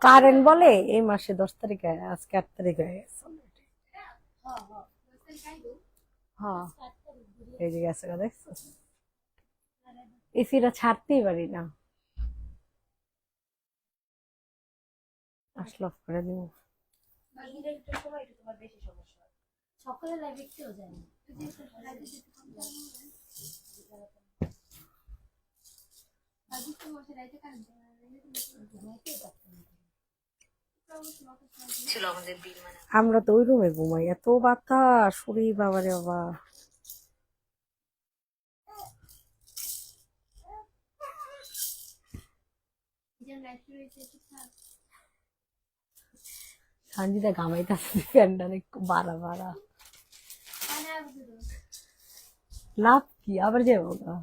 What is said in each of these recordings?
Current বলে এই মাসে 10 তারিখে, আজকে 8 তারিখ হয়ে গেছে already। হ্যাঁ, এই যে গেছে গা, দেখছো? এসিটা ছাড়তেই পারি না। আসলে অফ করে দিব। সকালে লাইভ দেখতেও যায় না। আমরা তো ওই রুমে ঘুমাই, এত বাতাস, শরীর বাবারে বাবা। সঞ্জিতা ঘামাইতেছে, ফ্যানটা একটু বাড়া বাড়া। লাভ কি, আবার যাবো না?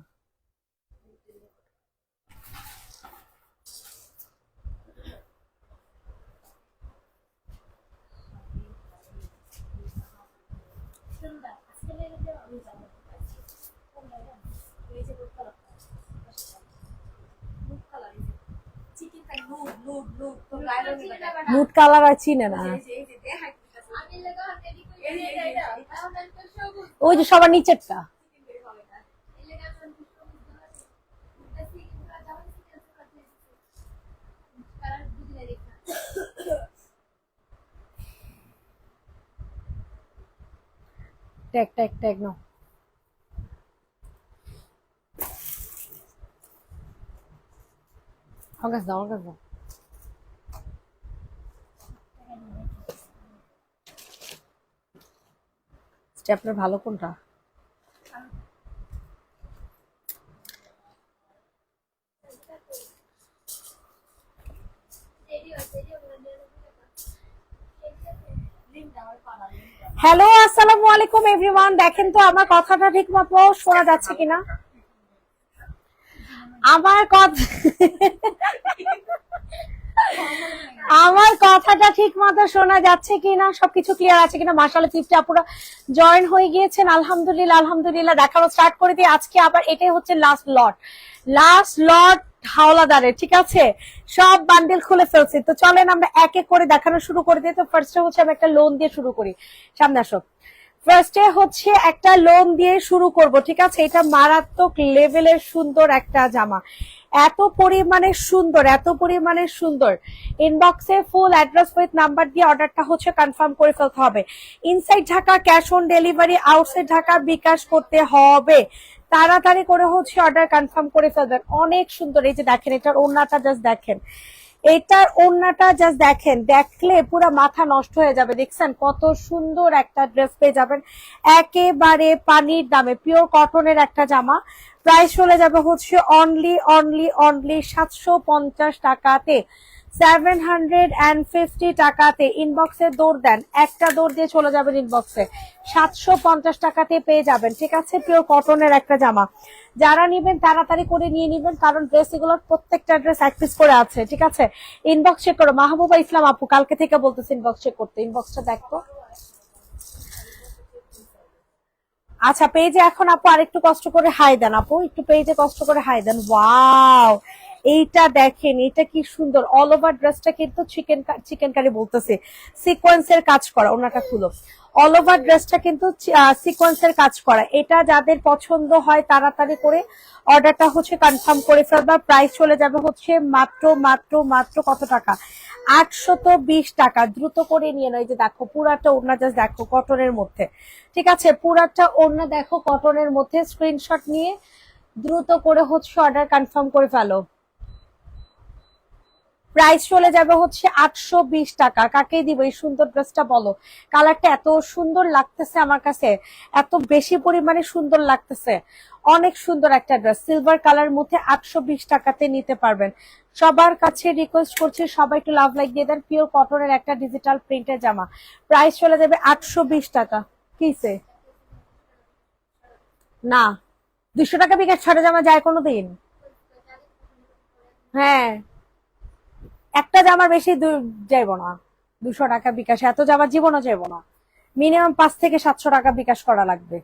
নুট কালার আর চিনে না। ওই যে সবার নিচেরটা। ট্যাগ ট্যাগ ট্যাগ নাও। আমার কাছে দাও, আমার কাছে দাও। স্টেপলার ভালো কোনটা? হ্যালো, আসসালামু আলাইকুম এভরিওয়ান। দেখেন তো আমার কথাটা ঠিক মতো শোনা যাচ্ছে কিনা? আমার কথা আমার কথাটা ঠিক মতো শোনা যাচ্ছে কিনা, সবকিছু ক্লিয়ার আছে কিনা? মাশাআল্লাহ 50 আপুরা জয়েন হয়ে গিয়েছেন, আলহামদুলিল্লাহ আলহামদুলিল্লাহ। দেখানো স্টার্ট করে দিই। আজকে আবার এটাই হচ্ছে লাস্ট লট হাওলাদারের, ঠিক আছে? সব বান্ডেল খুলে ফেলছি, তো চলেন আমরা এক এক করে দেখানো শুরু করে দিই। তো ফার্স্টে হচ্ছে আমি একটা লোন দিয়ে শুরু করি। সামনে আসো। ফার্স্টে হচ্ছে একটা লোন দিয়ে শুরু করব, ঠিক আছে? এটা মারাত্মক লেভেলের সুন্দর একটা জামা, এত পরিমাণে সুন্দর, এত পরিমাণে সুন্দর। ইনবক্সে ফুল অ্যাড্রেস উইথ নাম্বার দিয়ে অর্ডারটা হচ্ছে কনফার্ম করে ফেলতে হবে। Inside Dhaka cash on delivery, outside Dhaka bKash করতে হবে। তাড়াতাড়ি করে হচ্ছে অর্ডার কনফার্ম করে ফেলবেন। অনেক সুন্দর। এই যে দেখেন, এটার ওড়নাটা জাস্ট দেখেন, এটার ওড়নাটা জাস্ট দেখেন, দেখলে পুরো মাথা নষ্ট হয়ে যাবে। দেখছেন কত সুন্দর একটা ড্রেস পেয়ে যাবেন একেবারে পানির দামে, পিওর কটনের একটা জামা। প্রাইস চলে যাবে হচ্ছে অনলি 750 টাকাতে, 750 টাকাতে। ইনবক্সে দৌড় দেন, একটা দৌড় দিয়ে চলে যাবেন ইনবক্সে, 750 টাকাতে পেয়ে যাবেন, ঠিক আছে? পিওর কটনের একটা জামা। যারা নিবেন তাড়াতাড়ি করে নিয়ে নিবেন, কারণ ড্রেস এগুলোর প্রত্যেকটা ড্রেস এক পিস করে আছে, ঠিক আছে? ইনবক্স চেক করো। মাহবুবা ইসলাম আপু কালকে থেকে বলতেছে ইনবক্স চেক করতে, ইনবক্সটা দেখো। আচ্ছা, পেজে এখন আপু আরেকটু কষ্ট করে হাই দেন, আপু একটু পেজে কষ্ট করে হাই দেন। ওয়াও, এইটা দেখেন, এটা কি সুন্দর। অল ওভার ড্রেসটা কিন্তু চিকেন কারি বলতেছে, সিকোয়েন্সের কাজ করা। ওনাটা খুলো। অল ওভার ড্রেসটা কিন্তু সিকোয়েন্সের কাজ করা। এটা যাদের পছন্দ হয় তাড়াতাড়ি করে অর্ডারটা হচ্ছে কনফার্ম করে ফেলবা। প্রাইস চলে যাবে হচ্ছে মাত্র মাত্র মাত্র কত টাকা? 820 টাকা। দ্রুত করে নিয়ে নাও। এই যে দেখো পুরাটা ওড়না, জাস্ট দেখো কটনের মধ্যে, ঠিক আছে? পুরাটা ওড়না দেখো কটনের মধ্যে। স্ক্রিনশট নিয়ে দ্রুত করে হচ্ছে অর্ডার কনফার্ম করে ফেলো। প্রাইস চলে যাবে হচ্ছে 820 টাকা। কাকে দিব এই সুন্দর ড্রেসটা বলো? কালারটা এত সুন্দর লাগতেছে আমার কাছে, এত বেশি পরিমাণে সুন্দর লাগতেছে। অনেক সুন্দর একটা ড্রেস, সিলভার কালার মধ্যে 820 টাকাতে নিতে পারবেন। সবার কাছে রিকোয়েস্ট করছি সবাই একটু লাভ লাইক দিয়ে দেন। পিওর কটনের একটা ডিজিটাল প্রিন্টের জামা, প্রাইস চলে যাবে 820 টাকা। কিসে না 200 টাকা বিকাশ ছাড়া জামা যায় কোনোদিন? হ্যাঁ, একটা জামার বেশি যাইব না। 200 টাকা বিকাশ, এত জামা জীবনও যাইব না। মিনিমাম 5 থেকে 700 টাকা বিকাশ করা লাগবে।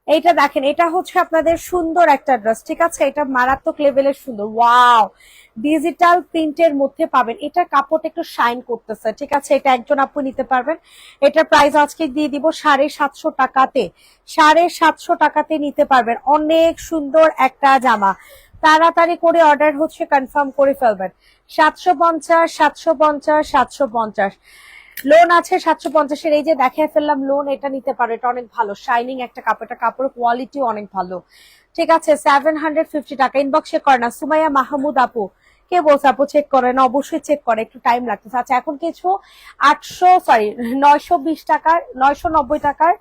এইটা দেখেন, এটা হচ্ছে আপনাদের সুন্দর একটা ড্রেস, ঠিক আছে? এটা মারাত্মক লেভেলের সুন্দর, ওয়াও, ডিজিটাল প্রিন্টের মধ্যে পাবেন। এটা কাপড়টা একটু শাইন করতেছে, ঠিক আছে? এটা একজন আপু নিতে পারবেন। এটার প্রাইস আজকে দিয়ে দিব 750 টাকাতে, 750 টাকাতে নিতে পারবেন। অনেক সুন্দর একটা জামা, তাড়াতাড়ি করে অর্ডার হচ্ছে কনফার্ম করে ফেলবেন। 750, 750, 750 লোন আছে 750-এর। এই যে দেখায় ফেললাম লোন, এটা নিতে পারো, এটা অনেক ভালো শাইনিং একটা কাপড়, এটা কাপড় কোয়ালিটি অনেক ভালো, ঠিক আছে? 750 টাকা। ইনবক্সে করে না সুমাইয়া মাহমুদ আপু, কে বলছে আপু চেক করে না? অবশ্যই চেক করে, একটু টাইম লাগতেছে। আচ্ছা এখন কিছু 920 টাকার, 990 টাকার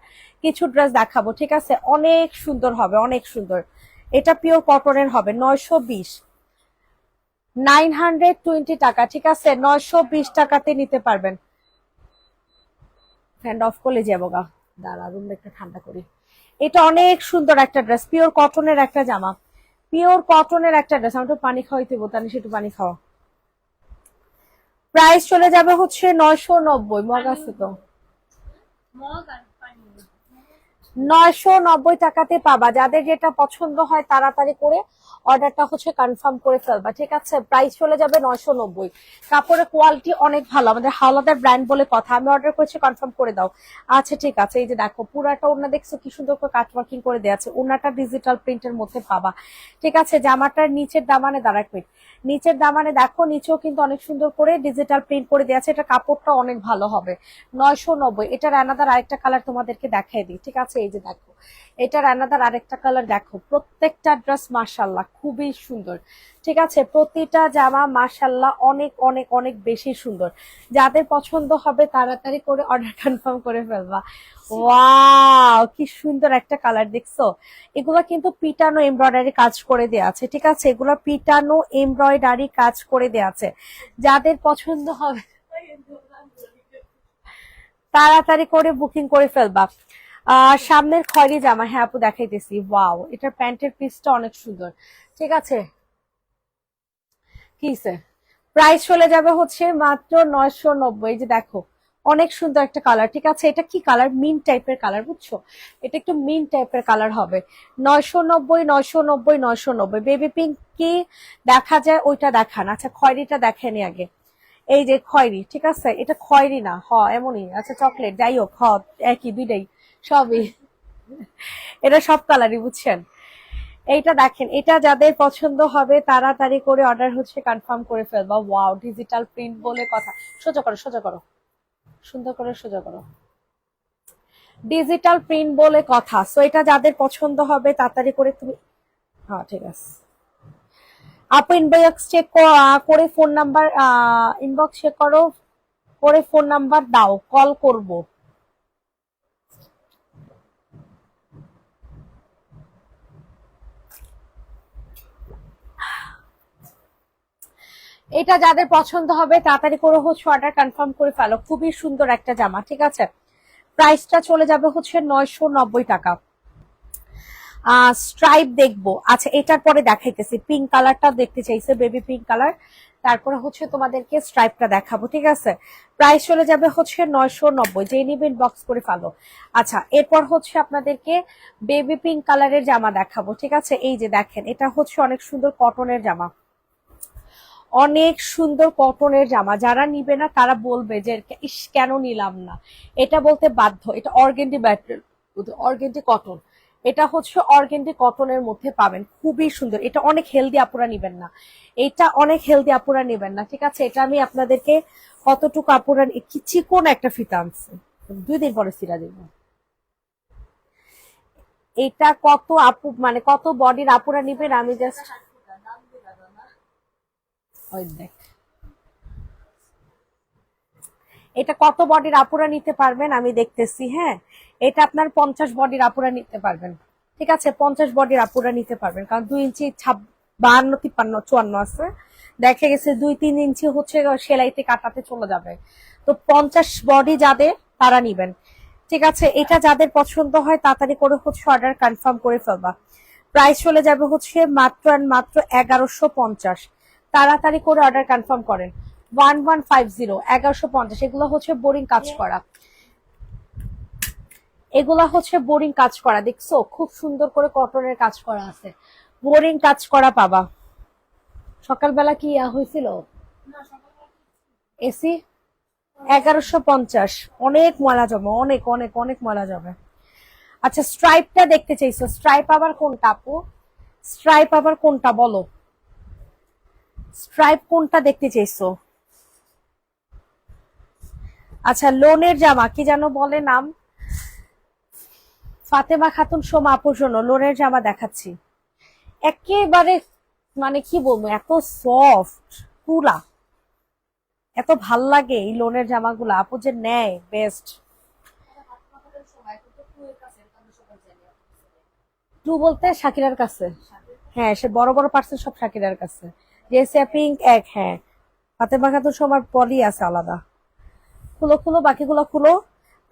কিছু ড্রেস দেখাবো, ঠিক আছে? অনেক সুন্দর হবে, অনেক সুন্দর। এটা পিওর কটনের হবে, 920, 920 টাকা, ঠিক আছে? 920 টাকাতে নিতে পারবেন। ফ্যান অফ করলে যাবো গা, দাঁড়া রুম একটু ঠান্ডা করি। এটা অনেক সুন্দর একটা ড্রেস, পিওর কটনের একটা জামা, পিওর কটনের একটা ড্রেস। আমি একটু পানি খাওয়াইতে বলতাম, একটু পানি খাওয়া। প্রাইস চলে যাবে হচ্ছে 990, মগ আছে তো, মগ আর পানি। 990 টাকাতে পাবা। যাদের যেটা পছন্দ হয় তাড়াতাড়ি করে অর্ডারটা হচ্ছে কনফার্ম করে ফেলবা, ঠিক আছে? প্রাইস চলে যাবে 990। কাপড়ের কোয়ালিটি অনেক ভালো, আমাদের হাওলাদার ব্র্যান্ড বলে কথা। আমি অর্ডার করেছি, কনফার্ম করে দাও। আচ্ছা ঠিক আছে, এই যে দেখো পুরাটা ওড়না দেখছো কি সুন্দর করে কাট ওয়ার্কিং করে দেওয়া আছে। ওড়নাটা ডিজিটাল প্রিন্টের মধ্যে পাবা, ঠিক আছে? জামাটার নিচের দামানে, দাঁড়া এক মিনিট, নিচের দামানে দেখো, নিচেও কিন্তু অনেক সুন্দর করে ডিজিটাল প্রিন্ট করে দেওয়া আছে। এটা কাপড়টা অনেক ভালো হবে। 990। এটার আনাদার আরেকটা কালার তোমাদেরকে দেখাই দিই, ঠিক আছে? এই যে দেখো, এটার আনাদার আরেকটা কালার দেখো। প্রত্যেকটা ড্রেস মাশাআল্লাহ খুবই সুন্দর, ঠিক আছে? প্রতিটা জামা মাশাআল্লাহ অনেক অনেক অনেক বেশি সুন্দর। যাদের পছন্দ হবে তাড়াতাড়ি করে অর্ডার কনফার্ম করে ফেলবা। ওয়াও, কি সুন্দর একটা কালার দেখছো? এগুলো কিন্তু পিটানো এমব্রয়ডারি কাজ করে দেয়া আছে, ঠিক আছে? এগুলো পিটানো এমব্রয়ডারি কাজ করে দেয়া আছে। যাদের পছন্দ হবে তাড়াতাড়ি করে বুকিং করে ফেলবা। সামনের খয়েরি জামা, হ্যাঁ আপু দেখাইতেছি। ওয়াও, এটার প্যান্টের পিসটা অনেক সুন্দর, ঠিক আছে? কিসে প্রাইস চলে যাবে হচ্ছে মাত্র 990। এই যে দেখো, অনেক সুন্দর একটা কালার, ঠিক আছে? এটা কি কালার? মিন টাইপের কালার, বুঝছো? এটা একটু মিন টাইপের কালার হবে। 990, 990, 990। বেবি পিঙ্ক কি দেখা যায় ওইটা দেখান। আচ্ছা খয়েরিটা দেখেনি আগে। এই যে খয়েরি, ঠিক আছে? এটা খয়েরি না, এমনই। আচ্ছা চকলেট, যাই হোক, একই, দুইটাই, সবই। এটা সব কালারই, বুঝছেন? এইটা দেখেন, এটা যাদের পছন্দ হবে তাড়াতাড়ি করে অর্ডার হচ্ছে কনফার্ম করে ফেলবা। ওয়াও, ডিজিটাল প্রিন্ট বলে কথা। সোজা করো, সোজা করো, সুন্দর করে সোজা করো। ডিজিটাল প্রিন্ট বলে কথা। সো এটা যাদের পছন্দ হবে তাড়াতাড়ি করে তুমি, হ্যাঁ ঠিক আছে আপু। ইনবক্স চেক করে ফোন নাম্বার, ইনবক্স চেক করো করে ফোন নাম্বার দাও, কল করব। এটা যাদের পছন্দ হবে তাড়াতাড়ি করে হচ্ছে অর্ডার কনফার্ম করে ফেলো। খুবই সুন্দর একটা জামা, ঠিক আছে? প্রাইসটা চলে যাবে হচ্ছে 990 টাকা। স্ট্রাইপ দেখবো, আচ্ছা এটার পরে দেখাইতেছি। পিঙ্ক কালারটা দেখতে চাইছে, বেবি পিঙ্ক কালার। তারপরে হচ্ছে তোমাদেরকে স্ট্রাইপটা দেখাবো, ঠিক আছে? প্রাইস চলে যাবে হচ্ছে 990। যে নিবেন বক্স করে ফেলো। আচ্ছা এরপর হচ্ছে আপনাদেরকে বেবি পিঙ্ক কালারের জামা দেখাবো, ঠিক আছে? এই যে দেখেন, এটা হচ্ছে অনেক সুন্দর কটনের জামা, অনেক সুন্দর কটনের জামা। যারা নিবে না তারা বলবে যে ইস কেন নিলাম না, এটা বলতে বাধ্য। এটা অর্গেন্ডি ম্যাটেরিয়াল, অর্গেন্ডি কটন। এটা হচ্ছে অর্গেন্ডি কটনের মধ্যে পাবেন, খুবই সুন্দর। এটা অনেক হেলদি, আপুরা নিবেন না, এটা অনেক হেলদি, আপুরা নিবেন না, ঠিক আছে? এটা আমি আপনাদেরকে কতটুকু আপুরা, কি চিকন একটা ফিতা আনছে, 2 দিন পরে সিরা দিব। এটা কত আপু, মানে কত বডির আপুরা নিবেন, আমি জাস্ট ওই দেখ, এটা কত বডির আপুরা নিতে পারবেন আমি দেখতেছি। হ্যাঁ, এটা আপনার 50 বডির আপুরা নিতে পারবেন, ঠিক আছে? 50 বডির আপুরা নিতে পারবেন, কারণ 2 ইঞ্চি 52, 53, 54 আছে। দেখা গেছে 2-3 ইঞ্চি হচ্ছে সেলাইতে কাটাতে চলে যাবে। তো 50 বডি যাদের তারা নিবেন, ঠিক আছে? এটা যাদের পছন্দ হয় তাড়াতাড়ি করে হচ্ছে অর্ডার কনফার্ম করে ফেলবা। প্রাইস চলে যাবে হচ্ছে মাত্র আর মাত্র 1150। তাড়াতাড়ি করে অর্ডার কনফার্ম করেন। 1150, 1150। এগুলো হচ্ছে বোরিং কাজ করা। এগুলা হচ্ছে বোরিং কাজ করা, দেখছো খুব সুন্দর করে কটনের কাজ করা আছে, বোরিং কাজ করা পাবা। সকালবেলা কি হয়েছিল? এসি 1150, অনেক ময়লা জমে, অনেক অনেক অনেক ময়লা জমে। আচ্ছা স্ট্রাইপটা দেখতে চাইছো, স্ট্রাইপ আবার কোনটা আপু? স্ট্রাইপ আবার কোনটা বলো, স্ট্রাইপ কোনটা দেখতে চাইছো? আচ্ছা লোনের জামা, কি যেন বলে নাম, ফাতেমা খাতুন সোমা আপুর জন্য লোনের জামা দেখাচ্ছি। একেবারে মানে কি বলবো, এত সফট পুরা, এত ভাল লাগে এই লোনের জামাগুলো, আপু যে নেয় বেস্ট। টু বলতে শাকিরার কাছে, হ্যাঁ সে বড় বড় পার্সেল সব শাকিরার কাছে, জেসিয়া পিঙ্ক এক, হ্যাঁ ফাতেমা খাতুন সোমার পলি আছে আলাদা। খুলো খুলো, বাকিগুলো খুলো।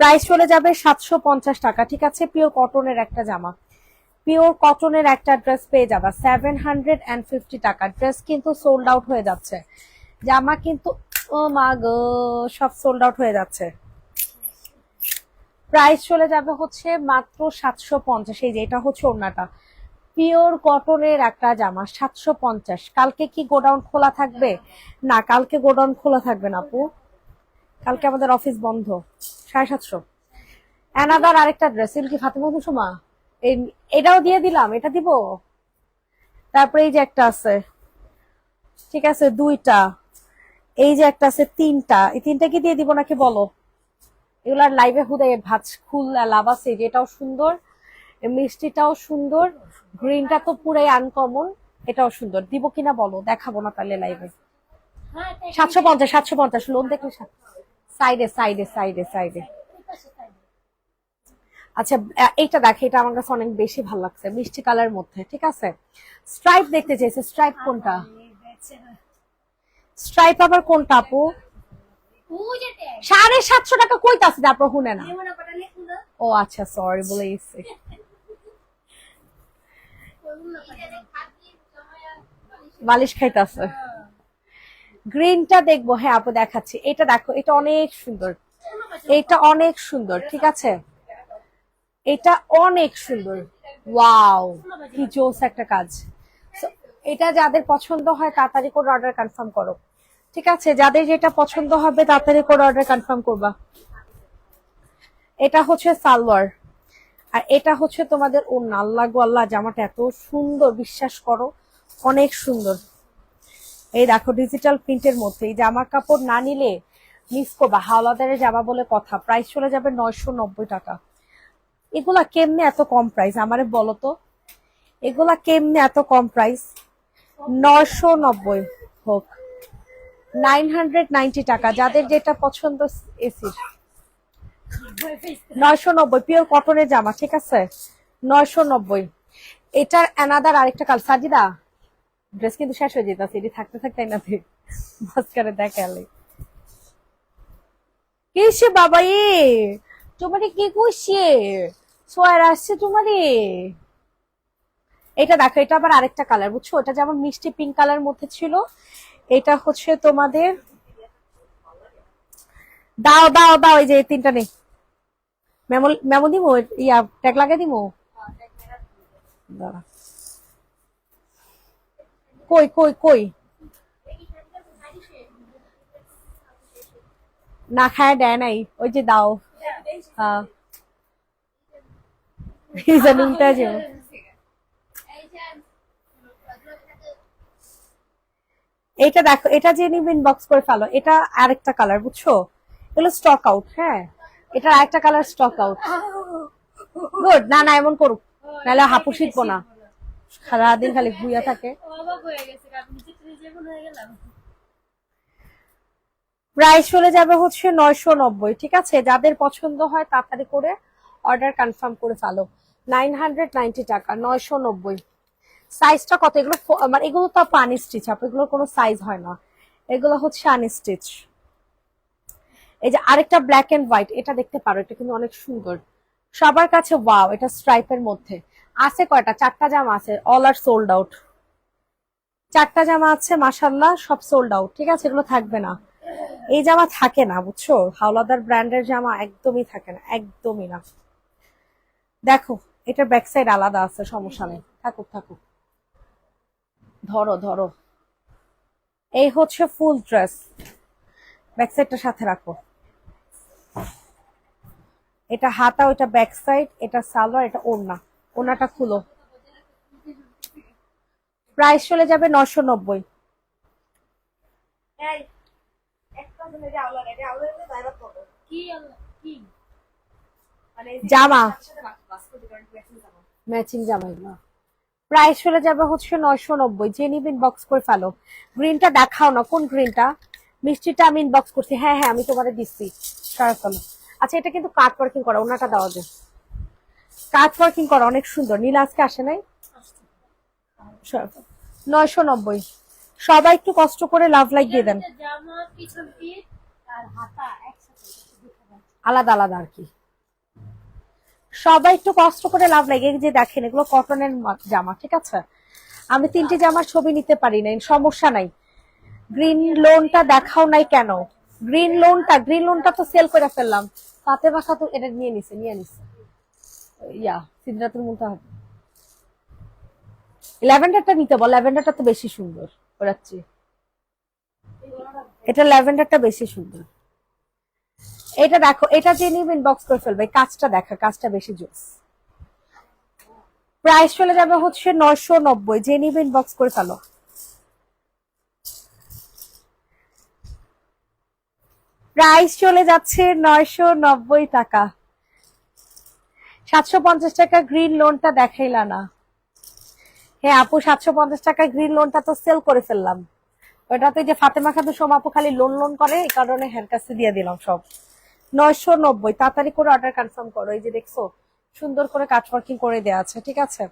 প্রাইস চলে যাবে 750 টাকা, ঠিক আছে? পিওর কটনের একটা জামা, পিওর কটনের একটা ড্রেস পেয়ে যাবা 750 টাকা। ড্রেস কিন্তু সোল্ড আউট হয়ে যাচ্ছে, জামা কিন্তু ও মা গো সব সোল্ড আউট হয়ে যাচ্ছে। প্রাইস চলে যাবে হচ্ছে মাত্র 750। এই যে এটা হচ্ছে ওড়নাটা, পিওর কটনের একটা জামা 750। কালকে কি গোডাউন খোলা থাকবে? না কালকে গোডাউন খোলা থাকবে না আপু, কালকে আমাদের অফিস বন্ধ। 750। অ্যানাদার আরেকটা ড্রেস, কি ফাতেমা কুসুমা, এটাও দিয়ে দিলাম, এটা দিব। তারপরে এই যে একটা আছে, ঠিক আছে দুইটা, এই যে একটা আছে তিনটা, এই তিনটা কি দিয়ে দিব নাকি বলো? এগুলার লাইভে হুদায় ভাজ খুল লাভ আছে, যেটাও সুন্দর, মিষ্টিটাও সুন্দর, গ্রিনটা তো পুরাই আনকমন, এটাও সুন্দর, দিব কিনা বলো? দেখাবো না তাহলে লাইভে। 750, 750 লোন দেখলে সাইডে সাইডে সাইডে সাইডে। আচ্ছা এইটা দেখে, এটা আমার কাছে অনেক বেশি ভালো লাগছে, মিষ্টি কালার মধ্যে, ঠিক আছে? স্ট্রাইপ দেখতে চাইছে, স্ট্রাইপ কোনটা? স্ট্রাইপ আবার কোনটা আপু? 750 টাকা কইতাছে, তারপর শুনে না। ও আচ্ছা সরি বলে গেছি। বালিশ খাইতাছে। গ্রিনটা দেখবো, হ্যাঁ আপু দেখাচ্ছি, এটা দেখো, এটা অনেক সুন্দর, এটা অনেক সুন্দর, ঠিক আছে? এটা অনেক সুন্দর, ওয়াও কি জোস একটা কাজ। So, এটা যাদের পছন্দ হয় তাড়াতাড়ি করে অর্ডার কনফার্ম করো, ঠিক আছে? যাদের যেটা পছন্দ হবে তাড়াতাড়ি করে অর্ডার কনফার্ম করবা। এটা হচ্ছে সালোয়ার, আর এটা হচ্ছে তোমাদের ওড়না। আল্লাহ গো আল্লাহ, জামাটা এত সুন্দর, বিশ্বাস করো অনেক সুন্দর। এই দেখো ডিজিটাল প্রিন্টের মধ্যে, এই জামার কাপড় না নিলে মিস করবা, হাওলাদারের জামা বলে কথা। প্রাইস চলে যাবে 990 টাকা। এগুলা কেমনে এত কম প্রাইস আমারে বলো তো, এগুলা কেমনে এত কম প্রাইস? 990 হোক, 990 টাকা। যাদের যেটা পছন্দ এসির 990, পিওর কটনের জামা, ঠিক আছে? 990। এটার অ্যানাদার আরেকটা কাল, সাজিদা ড্রেস কিন্তু শেষ হয়ে যেতেছে, এটি থাকতে থাকতে না মাঝখানে দেখালে কিসে বাবা, তোমারে কি করছে, সোয়ার আসছে তোমারে। এটা দেখো, এটা আবার আরেকটা কালার, বুঝছো? এটা যেমন মিষ্টি পিঙ্ক কালার মধ্যে ছিল, এটা হচ্ছে তোমাদের, দাও দাও দাও, এই যে এই তিনটা নেই, মেমো মেমো দিমো, ইয়া ট্যাগ লাগাই দিমো, দাঁড়া। কই কই কই, না খায় দেয় নাই, ওই যে দাও। হ্যাঁ নুনটা যে এটা দেখো, এটা যে নিবে ইনবক্স করে ফেলো। এটা আরেকটা কালার, বুঝছো? এগুলো স্টক আউট, হ্যাঁ এটা আরেকটা কালার স্টক আউট। গুড, না না এমন করুক, নাহলে হাপু শিখবো না, সারাদিন খালি ঘুইয়া থাকে। প্রাইস চলে যাবে হচ্ছে 990, ঠিক আছে? যাদের পছন্দ হয় তাড়াতাড়ি করে অর্ডার কনফার্ম করে ফেলো। 990 টাকা, 990। সাইজটা কত? এগুলো মানে এগুলো তো আনস্টিচ, এগুলোর কোনো সাইজ হয় না, এগুলো হচ্ছে আনস্টিচ। এই যে আরেকটা ব্ল্যাক এন্ড হোয়াইট, এটা দেখতে পারো, এটা কিন্তু অনেক সুন্দর, সবার কাছে ওয়াও। এটা স্ট্রাইপের মধ্যে আছে কয়টা? 4টা জামা আছে, অল আর সোল্ড আউট। 4টা জামা আছে মাশাআল্লাহ, সব সোল্ড আউট, ঠিক আছে? এগুলো থাকবে না, এই জামা থাকে না, বুঝছো? হাওলাদার ব্র্যান্ডের জামা একদমই থাকে না, একদমই না। দেখো এটার ব্যাক সাইড আলাদা আছে, সমস্যা নেই, থাকুক থাকুক। ধরো ধরো, এই হচ্ছে ফুল ড্রেস, ব্যাক সাইডটা সাথে রাখো। এটা হাতা, ওইটা ব্যাক সাইড, এটা সালোয়ার, এটা ওড়না। ওড়নাটা খুলো। প্রাইস চলে যাবে 990। কি কি জামা, ম্যাচিং জামা এগুলো। প্রাইস চলে যাবে হচ্ছে 990। যে নিবেন বক্স করে ফেলো। গ্রিনটা দেখাও না, কোন গ্রিনটা? মিষ্টিটা আমি ইনবক্স করছি, হ্যাঁ হ্যাঁ আমি তোমারে দিচ্ছি, সারা ফেলো। আচ্ছা এটা কিন্তু কাট ওয়ার্কিং করা, ওনাটা দেওয়া যায়, কাট ওয়ার্কিং করা, অনেক সুন্দর। নীলা আজকে আসে নাই। 990। সবাই একটু কষ্ট করে লাভ লাইক দিয়ে দেন। জামা পিছন পিঠ আর হাতা একসাথে আলাদা আলাদা আর কি। সবাই একটু কষ্ট করে লাভ লাগে। এই যে দেখেন এগুলো কটনের জামা, ঠিক আছে? আমি 3টি জামার ছবি নিতে পারি না, সমস্যা নাই। গ্রিন লোনটা দেখাও নাই কেন? গ্রিন লোনটা তো সেল করে ফেললাম। ফাতেমা খাতুন এটা নিয়ে নিছে ইয়া সিদ্ধাতুল মুনতাহা। ল্যাভেন্ডারটা নিতে বল, ল্যাভেন্ডারটা তো বেশি সুন্দর ওরাচ্ছি। এটা ল্যাভেন্ডারটা বেশি সুন্দর। এটা দেখো, এটা যে নিবেন বক্স করে ফেলবে। কাজটা দেখা, কাজটা বেশি জোস। প্রাইস চলে যাবে হচ্ছে 990। যে নিবেন বক্স করে ফেলো। প্রাইস চলে যাচ্ছে 990 টাকা। 750 টাকা গ্রিন লোনটা দেখাইলা না। হ্যাঁ আপু, 750 টাকা গ্রিন লোনটা তো সেল করে ফেললাম। ওটা তো যে ফাতেমা খাতুন সোমা আপু খালি লোন লোন করে, এই কারণে হ্যান্ড কাছে দিয়ে দিলাম সব। 990। তাড়াতাড়ি করে অর্ডার কনফার্ম করো। এই যে দেখছো সুন্দর করে কাট ওয়ার্কিং করে দেওয়া আছে, ঠিক আছে?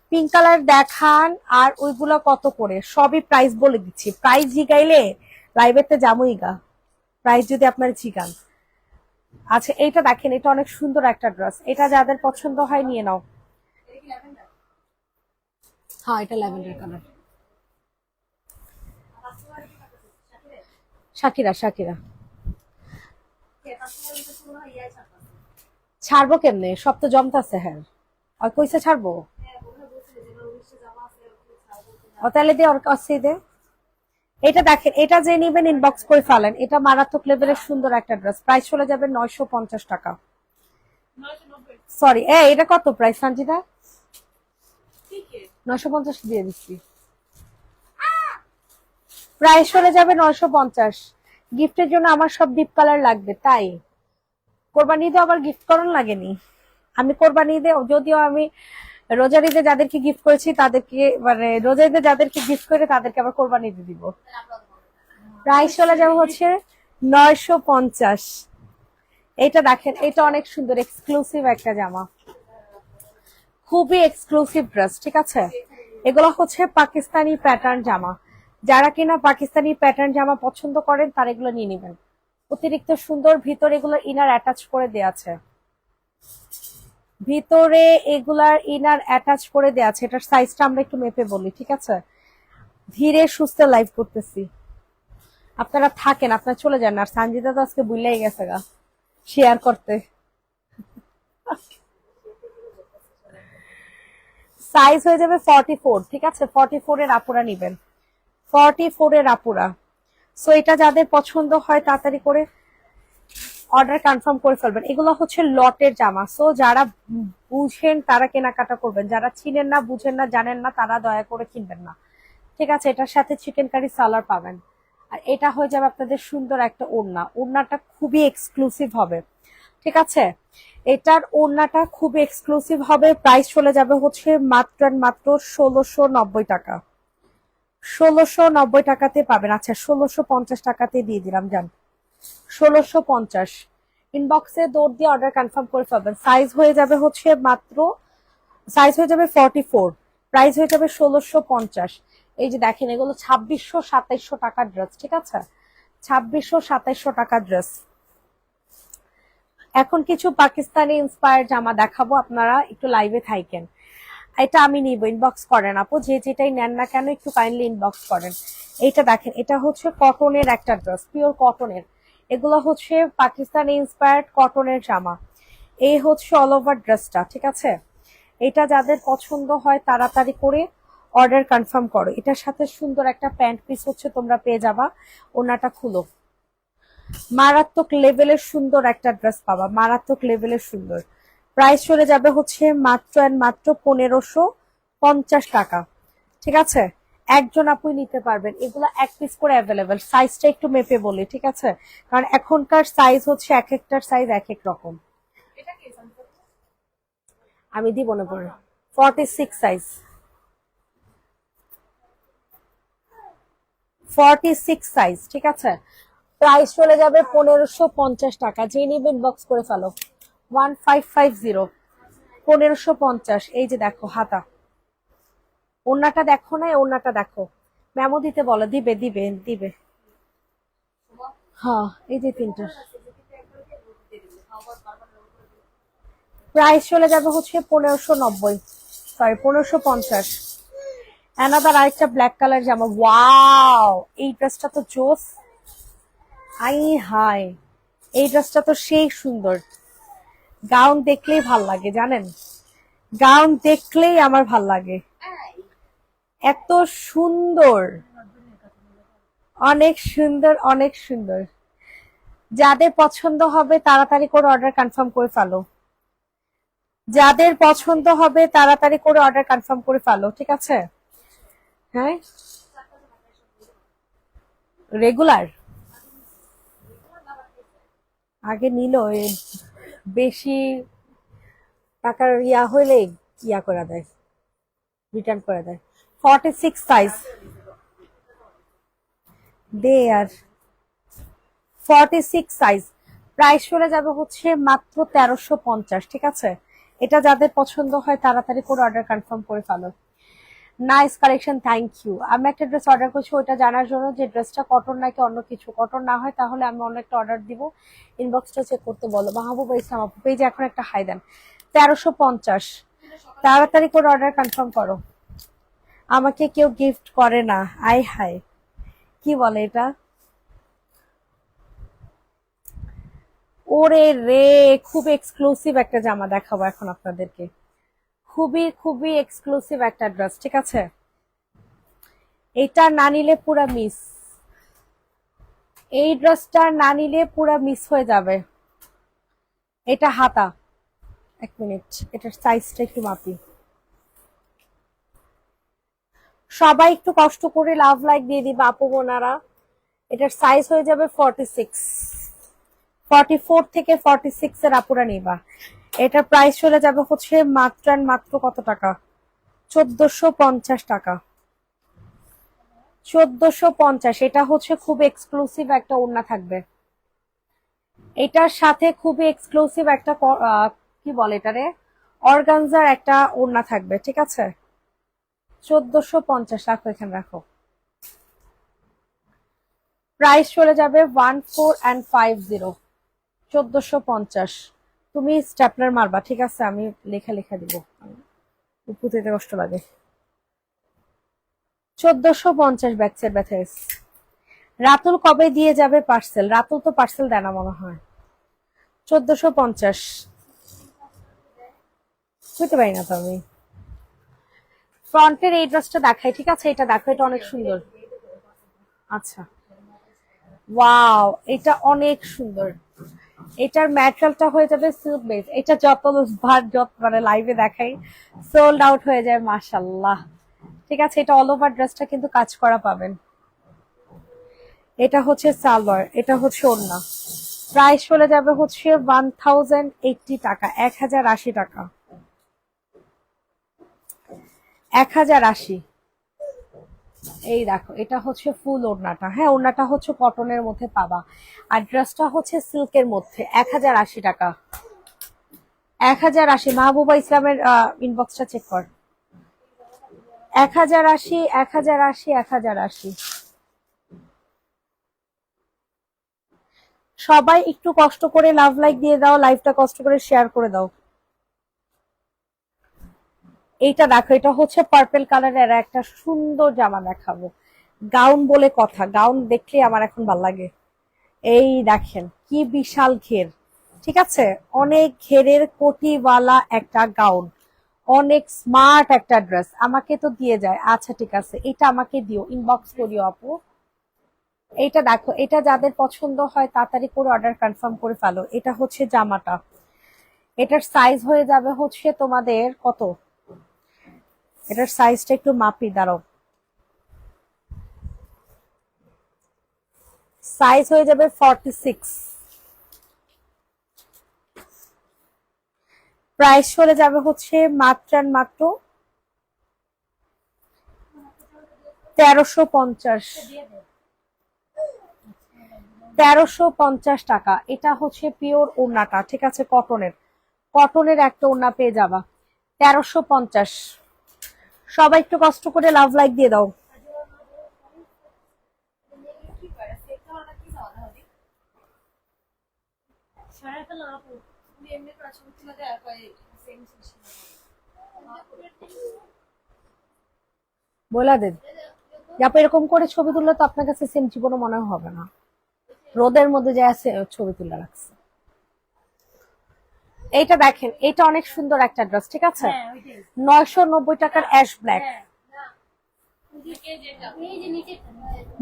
পিঙ্ক কালার দেখান। আর ওইগুলো কত করে সবই প্রাইস বলে দিচ্ছি। প্রাইস জিগাইলে লাইভেতে যাবোই গা, প্রাইস যদি আপনার জিগান। আচ্ছা এইটা দেখেন, এটা অনেক সুন্দর একটা ড্রেস। এটা যাদের পছন্দ হয় নিয়ে নাও। হ্যাঁ এটা ল্যাভেন্ডার কালার। শাকিরা শাকিরা ছাড়বো কেমনে? সব তো জমতাছে। হ্যাঁ আর কইসে ছাড়বো? ও তাহলে দে, ওর কাছে দে। এটা দেখেন, এটা যে নিবেন ইনবক্স করে ফেলেন। এটা মারাত্মক লেভেলের সুন্দর একটা ড্রেস। প্রাইস চলে যাবে 950 টাকা। 990 সরি এটা কত প্রাইস সঞ্জিতা? 950 দিয়ে দিচ্ছি। প্রাইস চলে যাবে 950। গিফটের জন্য আমার সব ডিপ কালার লাগবে, তাই কোরবানি ঈদে আবার গিফট করণ লাগেনি। আমি কোরবানি ঈদে যদিও আমি রোজার ঈদে যাদেরকে গিফট করেছি তাদেরকে, মানে রোজা ঈদে যাদেরকে গিফট করে তাদেরকে আবার কোরবানি ঈদে দিব। প্রাইস চলে যাবে হচ্ছে 950। এটা দেখেন, এটা অনেক সুন্দর এক্সক্লুসিভ একটা জামা, খুবই এক্সক্লুসিভ ড্রেস, ঠিক আছে? এগুলো হচ্ছে পাকিস্তানি প্যাটার্ন জামা। যারা কিনা পাকিস্তানি প্যাটার্ন জামা পছন্দ করেন তারা এগুলো নিয়ে নেবেন। অতিরিক্ত সুন্দর। ভিতরে এগুলো ইনার অ্যাটাচ করে দেওয়া আছে, ভিতরে এগুলার ইনার অ্যাটাচ করে দেওয়া আছে। এটার সাইজটা আমরা একটু মেপে বলি, ঠিক আছে? ধীরে সুস্থে লাইভ করতেছি, আপনারা থাকেন, আপনারা চলে যান। আর সানজিদা তো আজকে বুঝলেই গেছে গা শেয়ার করতে। সাইজ হয়ে যাবে 44, ঠিক আছে? 44 এর আপুরা নিবেন, 44 এর আপুরা। সো এটা যাদের পছন্দ হয় তাড়াতাড়ি করে অর্ডার কনফার্ম করে ফেলবেন। এগুলো হচ্ছে লটের জামা। সো যারা বুঝেন তারা কেনাকাটা করবেন, যারা চিনেন না, বুঝেন না, জানেন না, তারা দয়া করে কিনবেন না, ঠিক আছে? এটার সাথে চিকেন কারি সালাড পাবেন। আর এটা হয়ে যাবে আপনাদের সুন্দর একটা ওড়না। ওড়নাটা খুবই এক্সক্লুসিভ হবে, ঠিক আছে? এটার ওড়নাটা খুবই এক্সক্লুসিভ হবে। প্রাইস চলে যাবে হচ্ছে মাত্র 1690 টাকা। 1690 টাকাতে পাবেন। আচ্ছা 1650 টাকাতে দিয়ে দিলাম, যান 1650। ইনবক্সে দৌড় দিয়ে অর্ডার কনফার্ম করে ফেলবেন। সাইজ হয়ে যাবে হচ্ছে সাইজ হয়ে যাবে 44। প্রাইস হয়ে যাবে 1650। এই যে দেখেন এগুলো 2600-2700 টাকার ড্রেস, ঠিক আছে? 2600-2700 টাকার ড্রেস। এখন কিছু পাকিস্তানি ইন্সপায়ার জামা দেখাবো, আপনারা একটু লাইভে থাকেন। এটা আমি নিব, ইনবক্স করেন আপু, যে যেটাই নেন না কেন একটু কাইন্ডলি ইনবক্স করেন। এইটা দেখেন, এটা হচ্ছে কটনের একটা ড্রেস, পিওর কটনের। এগুলো হচ্ছে পাকিস্তানি ইন্সপায়ার্ড কটনের জামা। এই হচ্ছে অল ওভার ড্রেসটা, ঠিক আছে? এটা যাদের পছন্দ হয় তাড়াতাড়ি করে অর্ডার কনফার্ম করো। এটার সাথে সুন্দর একটা প্যান্ট পিস হচ্ছে তোমরা পেয়ে যাবা। ওনাটা খুলো, মারাত্মক লেভেলের সুন্দর একটা ড্রেস পাবা, মারাত্মক লেভেলের সুন্দর। প্রাইস চলে যাবে হচ্ছে মাত্র এন্ড মাত্র 1550 টাকা, ঠিক আছে? একজন আপুই নিতে পারবেন, এগুলো এক পিস করে অ্যাভেলেবেল। সাইজটা একটু মেপে বলি, ঠিক আছে? কারণ এখনকার সাইজ হচ্ছে এক একটার সাইজ এক এক রকম। আমি দিব না পরে, 46 সাইজ, 46 সাইজ, ঠিক আছে? প্রাইস চলে যাবে 1550 টাকা। যে নেবেন বক্স করে ফেলো, 1550, 1550। এই যে দেখো হাতা, ওন্নাটা দেখো না, ওন্নাটা দেখো। মেমো দিতে বলো, দিবে দিবে দিবে। হ্যাঁ, এই যে তিনটা প্রাইস চলে যাবে হচ্ছে 1590, সরি 1550। অ্যানাদার আরেকটা ব্ল্যাক কালার জামা, ওয়াও এই ড্রেসটা তো জোস। আই হাই, এই ড্রেসটা তো সেই সুন্দর। গাউন দেখলেই ভাল লাগে, জানেন? গাউন দেখলেই আমার ভাল লাগে, এত সুন্দর, অনেক সুন্দর, অনেক সুন্দর। যাদের পছন্দ হবে তাড়াতাড়ি করে অর্ডার কনফার্ম করে ফেলো, যাদের পছন্দ হবে তাড়াতাড়ি করে অর্ডার কনফার্ম করে ফেলো, ঠিক আছে? হ্যাঁ, রেগুলার আগে নিল, বেশি টাকার ইয়া হইলে ইয়া করে দেয়, রিটার্ন করে দেয়। 46 সাইজ দে আর, 46 সাইজ। প্রাইস চলে যাবে হচ্ছে মাত্র 1350, ঠিক আছে? এটা যাদের পছন্দ হয় তাড়াতাড়ি করে অর্ডার কনফার্ম করে ফেলো। Nice collection, thank you. আমি একটা ড্রেস অর্ডার করছি ওটা জানার জন্য যে ড্রেসটা কটন নাকি অন্য কিছু। কটন না হয় তাহলে আমি অন্য একটা অর্ডার দিব। ইনবক্সটা চেক করতে বলো। মাহবুবা ইসলাম আপু পেজে এখন একটা হাই দেন, 1350। তাড়াতাড়ি করে অর্ডার কনফার্ম করো। আমাকে কেউ গিফট করে না, আই হাই, কি বলে এটা? ওরে রে, খুব এক্সক্লুসিভ একটা জামা দেখাবো এখন আপনাদেরকে, খুবই খুবই এক্সক্লুসিভ একটা ড্রেস, ঠিক আছে? এটা না নিলে পুরা মিস, এই ড্রেসটা না নিলে পুরা মিস হয়ে যাবে। এটা হাতা, এক মিনিট, এটার সাইজটা একটু মাপি। সবাই একটু কষ্ট করে লাভ লাইক দিয়ে দিবা আপু বোনারা। এটার সাইজ হয়ে যাবে 46, 44 থেকে 46 এর আপুরা নিবা। এটার প্রাইস চলে যাবে হচ্ছে মাত্র আর মাত্র কত টাকা? 1450 টাকা, 1450। এটা হচ্ছে খুব এক্সক্লুসিভ একটা ওড়না থাকবে, এটার সাথে খুবই এক্সক্লুসিভ একটা কি বলে এটারে, অর্গানজার একটা ওড়না থাকবে, ঠিক আছে? 1450, রাখো এখানে রাখো। প্রাইস চলে যাবে 1450, 1450। তুমি স্টেপলার মারবা, ঠিক আছে? আমি লেখা লেখা দিব, উপর থেকে কষ্ট লাগে। 1450 ব্যাকসের ব্যথা। রাতুল কবে দিয়ে যাবে পার্সেল? রাতুল তো পার্সেল দেয় না মনে হয়। 1450 বুঝতে পারি না তো আমি। ফ্রন্টের এই ড্রেসটা দেখাই, ঠিক আছে? এটা দেখো, এটা অনেক সুন্দর। আচ্ছা, ওয়াও, এটা অনেক সুন্দর। এটার ম্যাটেরিয়ালটা হয়ে যাবে সিল্ক বেস। এটা যত মানে লাইভে দেখাই সোল্ড আউট হয়ে যায়, মাশাল্লাহ, ঠিক আছে? এটা অল ওভার ড্রেসটা কিন্তু কাজ করা পাবেন। এটা হচ্ছে সালোয়ার, এটা হচ্ছে ওড়না। প্রাইস চলে যাবে হচ্ছে 1080 টাকা, 1080 টাকা, 1080। এই দেখো, এটা হচ্ছে ফুল ওড়নাটা। হ্যাঁ, ওড়নাটা হচ্ছে কটনের মধ্যে পাবা, আর ড্রেসটা হচ্ছে সিল্কের মধ্যে। 1080 টাকা, 1080। মাহবুবা ইসলামের ইনবক্সটা চেক কর, 1080, 1080, 1080। সবাই একটু কষ্ট করে লাভ লাইক দিয়ে দাও, লাইভটা কষ্ট করে শেয়ার করে দাও। এইটা দেখো, এটা হচ্ছে পার্পল কালারের একটা সুন্দর জামা দেখাবো। গাউন বলে কথা, গাউন দেখলে আমার এখন ভাল লাগে। এই দেখেন কি বিশাল ঘের, ঠিক আছে, অনেক ঘেরের কোটিওয়ালা একটা গাউন, অনেক স্মার্ট একটা ড্রেস, আমাকে তো দিয়ে যায়। আচ্ছা ঠিক আছে, এটা আমাকে দিও, ইনবক্স করিও আপু। এইটা দেখো, এটা যাদের পছন্দ হয় তাড়াতাড়ি করে অর্ডার কনফার্ম করে ফেলো। এটা হচ্ছে জামাটা, এটার সাইজ হয়ে যাবে হচ্ছে তোমাদের কত, এটার সাইজটা একটু মাপি, দাঁড়াও। সাইজ হয়ে যাবে 46, প্রাইস চলে যাবে হচ্ছে মাত্র আর মাত্র 1350, 1350 টাকা। এটা হচ্ছে পিওর ওড়নাটা, ঠিক আছে, কটনের, কটনের একটা ওড়না পেয়ে যাবা 1350। সবাই একটু কষ্ট করে লাভ লাইক দিয়ে দাও। বলা দেন আপু, এরকম করে ছবি তুললে তো আপনার কাছে সেম জীবনও মনে হবে না, রোদের মধ্যে যে আছে ছবি তুলে রাখছে। এইটা দেখেন, এটা অনেক সুন্দর একটা ড্রেস, ঠিক আছে, 990 টাকার অ্যাশ ব্ল্যাক,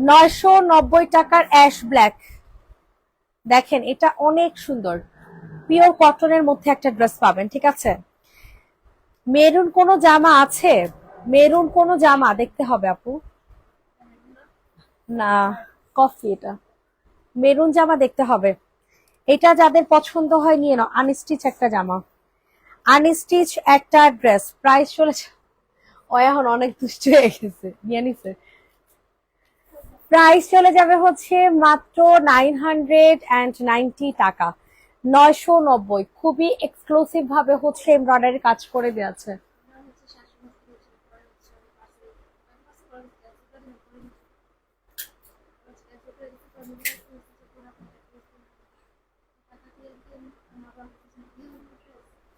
990 টাকার অ্যাশ ব্ল্যাক। দেখেন এটা অনেক সুন্দর, পিওর কটনের মধ্যে একটা ড্রেস পাবেন, ঠিক আছে। মেরুন কোনো জামা আছে, মেরুন কোনো জামা দেখতে হবে আপু, না কফি, এটা মেরুন জামা দেখতে হবে। এটা যাদের পছন্দ হয় নিয়ে নাও, আনস্টিচ একটা জামা, আনস্টিচ একটা ড্রেস, প্রাইস চলেছে, ও এখন অনেক দুষ্ট হয়ে গেছে, নিয়ে নিছে। প্রাইস চলে যাবে হচ্ছে মাত্র 990 টাকা, 990, খুবই এক্সক্লুসিভ ভাবে হচ্ছে এমব্রয়ডারি কাজ করে দিয়েছে।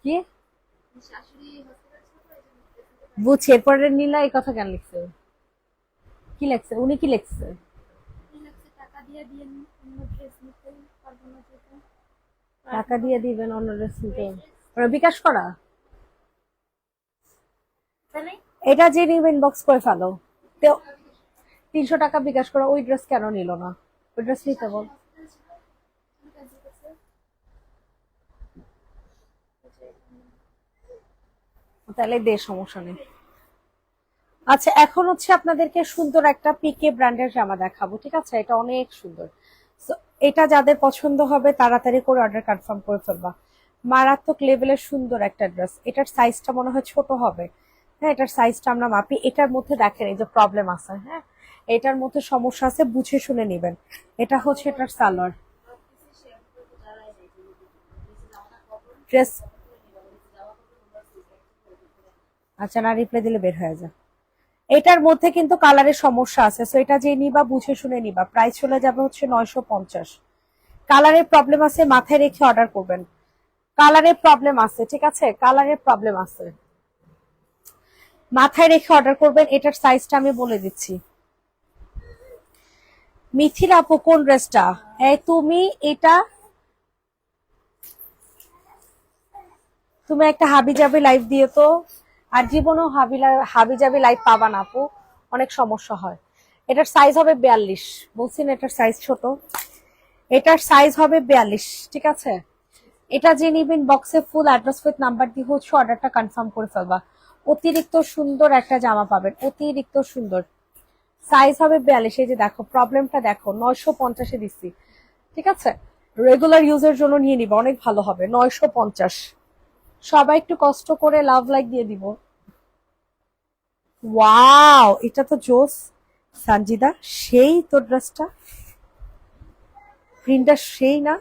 কি বুঝছি, এরপরে নীলা এই কথা কেন লিখছে, কি লিখছে উনি, কি লিখছে? টাকা দিয়ে দিবেন অন্য ড্রেস নিতে, ওরা বিকাশ করা, এটা যে নিবে ইনবক্স করে ফেলো। তো 300 টাকা বিকাশ করা, ওই ড্রেস কেন নিল না, ওই ড্রেস নিতে বল। তাহলে দে, সমস্যা নেই। আচ্ছা, এখন হচ্ছে আপনাদেরকে সুন্দর একটা পিকে ব্র্যান্ডের জামা দেখাবো, ঠিক আছে, এটা অনেক সুন্দর। So, এটা যাদের পছন্দ হবে তাড়াতাড়ি করে অর্ডার কনফার্ম করে ফেলবা। মারাত্মক লেভেলের সুন্দর একটা ড্রেস, এটার সাইজটা মনে হয় ছোট হবে, হ্যাঁ এটার সাইজটা আমরা মাপি। এটার মধ্যে দেখেন এই যে প্রবলেম আছে, হ্যাঁ এটার মধ্যে সমস্যা আছে, বুঝে শুনে নিবেন। এটা হচ্ছে এটার সালোয়ার ড্রেস। আচ্ছা, না রিপ্লাই দিলে বের হয়ে যায়। এটার মধ্যে কিন্তু কালারের সমস্যা আছে, সো এটা যে নিবা বুঝে শুনে নিবা। প্রাইস চলে যাবে হচ্ছে 950। কালারের প্রবলেম আছে, মাথায় রেখে অর্ডার করবেন। কালারের প্রবলেম আছে, ঠিক আছে, কালারের প্রবলেম আছে, মাথায় রেখে অর্ডার করবেন। এটার সাইজটা আমি বলে দিচ্ছি। মিথিল আপু কোন ড্রেসটা? এই তুমি এটা, তুমি একটা হাবি জাবি লাইভ দিয়ে তো, আর জীবনেও হাবি জাবি লাইভ পাবা না আপু, অনেক সমস্যা হয়। এটার সাইজ হবে 42, বলছি না এটার সাইজ ছোট, এটার সাইজ হবে 42, ঠিক আছে। এটা যে নিবেন বক্সে ফুল অ্যাড্রেস উইথ নাম্বার দিয়ে হচ্ছে অর্ডারটা কনফার্ম করে ফেলবা। অতিরিক্ত সুন্দর একটা জামা পাবেন, অতিরিক্ত সুন্দর, সাইজ হবে 42। এই যে দেখো প্রবলেমটা দেখো, 950-এ দিচ্ছি, ঠিক আছে, রেগুলার ইউজের জন্য নিয়ে নিবা, অনেক ভালো হবে, 950। সবাই একটু কষ্ট করে লাভ লাইক দিয়ে দিব। ওয়াও, এটা তো জোস সঞ্জিদা, সেই তোর ড্রেসটা, প্রিন্টটা সেই না,